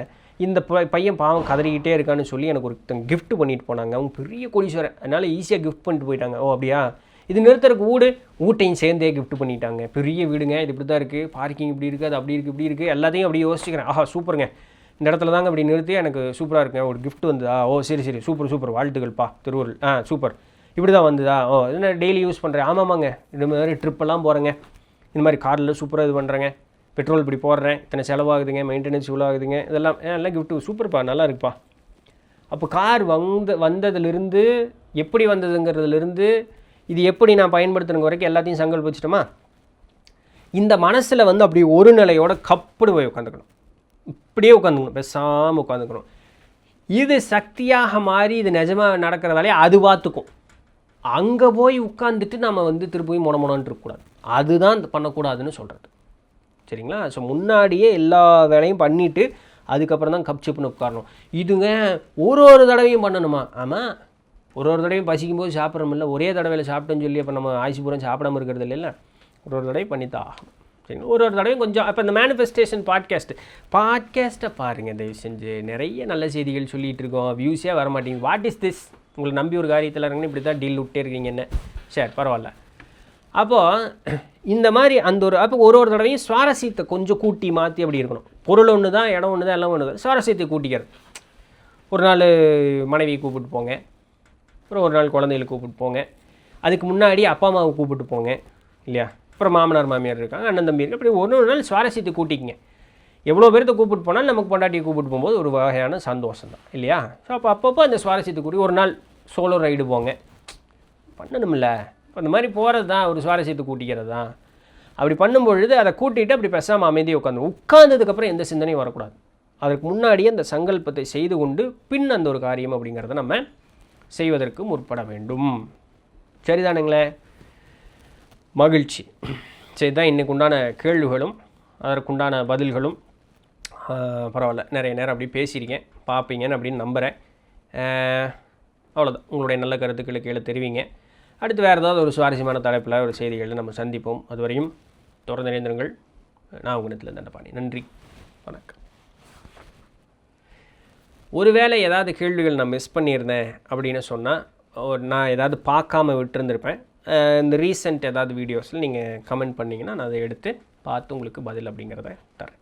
இந்த பையன் பாவம் கதறிக்கிட்டே இருக்கான்னு சொல்லி எனக்கு ஒரு கிஃப்ட் பண்ணிட்டு போனாங்க. அவங்க பெரிய கோடீஸ்வரன். அதனால் ஈஸியாக கிஃப்ட் பண்ணிட்டு போயிட்டாங்க. அப்படியா? இது நிறுத்துறதுக்கு வீட்டையும் சேர்ந்தே கிஃப்ட் பண்ணிட்டாங்க. பெரிய வீடுங்க. இது இப்படி தான் இருக்குது. பார்க்கிங் இப்படி இருக்குது. அது அப்படி இருக்குது இப்படி இருக்குது. எல்லாத்தையும் அப்படி யோசிச்சுக்கிறேன். சூப்பருங்க. இந்த இடத்துல தாங்க அப்படி நிறுத்தி எனக்கு சூப்பராக இருக்குங்க. ஒரு கிஃப்ட் வந்ததா? சரி சூப்பர் வாழ்த்துக்கள்ப்பா திருவருள். சூப்பர். இப்படி தான் வந்ததா? என்ன டெய்லி யூஸ் பண்ணுறேன்? ஆமாம்மாங்க. இந்த மாதிரி ட்ரிப்பெல்லாம் போகிறேங்க. இந்த மாதிரி காரில் சூப்பராக இது பண்ணுறேங்க. பெட்ரோல் இப்படி போடுறேன். இத்தனை செலவாகுதுங்க. மெயின்டெனன்ஸ் இவ்வளோ ஆகுதுங்க. இதெல்லாம் எல்லாம் கிஃப்ட்டு சூப்பர்ப்பா, நல்லா இருக்குப்பா. அப்போ கார் வந்ததுலேருந்து எப்படி வந்ததுங்கிறதுலேருந்து இது எப்படி நான் பயன்படுத்துகிற வரைக்கும் எல்லாத்தையும் சங்கல்பிச்சிட்டோமா? இந்த மனசில் வந்து அப்படி ஒரு நிலையோட கப்படு போய் உட்காந்துக்கணும். இப்படியே உட்காந்துக்கணும். பேசாமல் உட்காந்துக்கணும். இது சக்தியாக மாறி இது நிஜமாக நடக்கிற வேலையை அது பார்த்துக்கும். அங்கே போய் உட்காந்துட்டு நம்ம வந்து திருப்பி மொனமொனன்னு இருக்கக்கூடாது. அதுதான் பண்ணக்கூடாதுன்னு சொல்கிறது. சரிங்களா? ஸோ முன்னாடியே எல்லா வேலையும் பண்ணிவிட்டு அதுக்கப்புறம் தான் கப்சிப்புன்னு உட்காரணும். இதுங்க ஒரு தடவையும் பண்ணணுமா? ஆமாம். ஒரு தடவையும் பசிக்கும் போது சாப்பிட்றோமில்ல. ஒரே தடவையில் சாப்பிட்டோன்னு சொல்லி அப்போ நம்ம ஆயுசுபுரம் சாப்பிடாமல் இருக்கிறது இல்லைல்ல. ஒரு தடவை பண்ணித்தான் ஆகணும். சரிங்களா? ஒரு தடவையும் கொஞ்சம் அப்போ இந்த மேனிஃபெஸ்டேஷன் பாட்காஸ்ட்டை பாருங்கள் தயவு செஞ்சு. நிறைய நல்ல செய்திகள் சொல்லிகிட்டு இருக்கோம். வியூஸே வர மாட்டேங்குது. What is this? உங்களை நம்பி ஒரு காரியத்தில் இறங்கணும் இப்படி தான் டீல் விட்டே இருக்கீங்க. என்ன சரி பரவாயில்ல. அப்போது இந்த மாதிரி அப்போ ஒரு தடவையும் சுவாரஸ்யத்தை கொஞ்சம் கூட்டி மாற்றி அப்படி இருக்கணும். பொருள் ஒன்று தான், இடம் ஒன்று தான், எல்லாம் ஒன்று தான். சுவாரஸ்யத்தை கூட்டிக்கிறது. ஒரு நாள் மனைவியை கூப்பிட்டு போங்க. அப்புறம் ஒரு நாள் குழந்தைகளை கூப்பிட்டு போங்க. அதுக்கு முன்னாடி அப்பா அம்மாவை கூப்பிட்டு போங்க இல்லையா? அப்புறம் மாமனார் மாமியார் இருக்காங்க, அண்ணன் தம்பி இருக்குது. அப்படி ஒரு நாள் சுவாரஸ்யத்தை கூட்டிக்கிங்க. எவ்வளோ பேர்த்த கூப்பிட்டு போனாலும் நமக்கு பொண்டாட்டியை கூப்பிட்டு போகும்போது ஒரு வகையான சந்தோஷம் தான் இல்லையா? ஸோ அப்பப்போ அந்த சுவாரஸ்யத்தை கூட்டி ஒரு நாள் சோலோ ரைடு போங்க. பண்ணணும்ல. அந்த மாதிரி போகிறது தான் ஒரு சுவாரஸ்யத்தை கூட்டிக்கிறது தான். அப்படி பண்ணும்பொழுது அதை கூட்டிகிட்டு அப்படி பேசாமல் அமைதியாக உட்காந்ததுக்கப்புறம் எந்த சிந்தனையும் வரக்கூடாது. அதற்கு முன்னாடியே அந்த சங்கல்பத்தை செய்து கொண்டு பின் அந்த ஒரு காரியம் அப்படிங்கிறத நம்ம செய்வதற்கு முற்பட வேண்டும். சரிதானுங்களே? மகிழ்ச்சி. சரி தான் இன்றைக்கு உண்டான கேள்விகளும் அதற்குண்டான பதில்களும். பரவாயில்ல, நிறைய நேரம் அப்படி பேசியிருக்கேன், பார்ப்பீங்கன்னு அப்படின்னு நம்புகிறேன். அவ்வளோதான். உங்களுடைய நல்ல கருத்துக்களை கீழே தெரிவிங்க. அடுத்து வேறு ஏதாவது ஒரு சுவாரஸ்யமான தலைப்பில் ஒரு செய்திகளில் நம்ம சந்திப்போம். அதுவரையும் தொடர்ந்து இணைந்திருங்கள். நான் உங்கத்தில் தண்டபாணி. நன்றி, வணக்கம். ஒருவேளை ஏதாவது கேள்விகள் நான் மிஸ் பண்ணியிருந்தேன் அப்படின்னு சொன்னால், நான் ஏதாவது பார்க்காம விட்டுருந்துருப்பேன். இந்த ரீசெண்ட் ஏதாவது வீடியோஸில் நீங்கள் கமெண்ட் பண்ணிங்கன்னா நான் அதை எடுத்து பார்த்து உங்களுக்கு பதில் அப்படிங்கிறத தரேன்.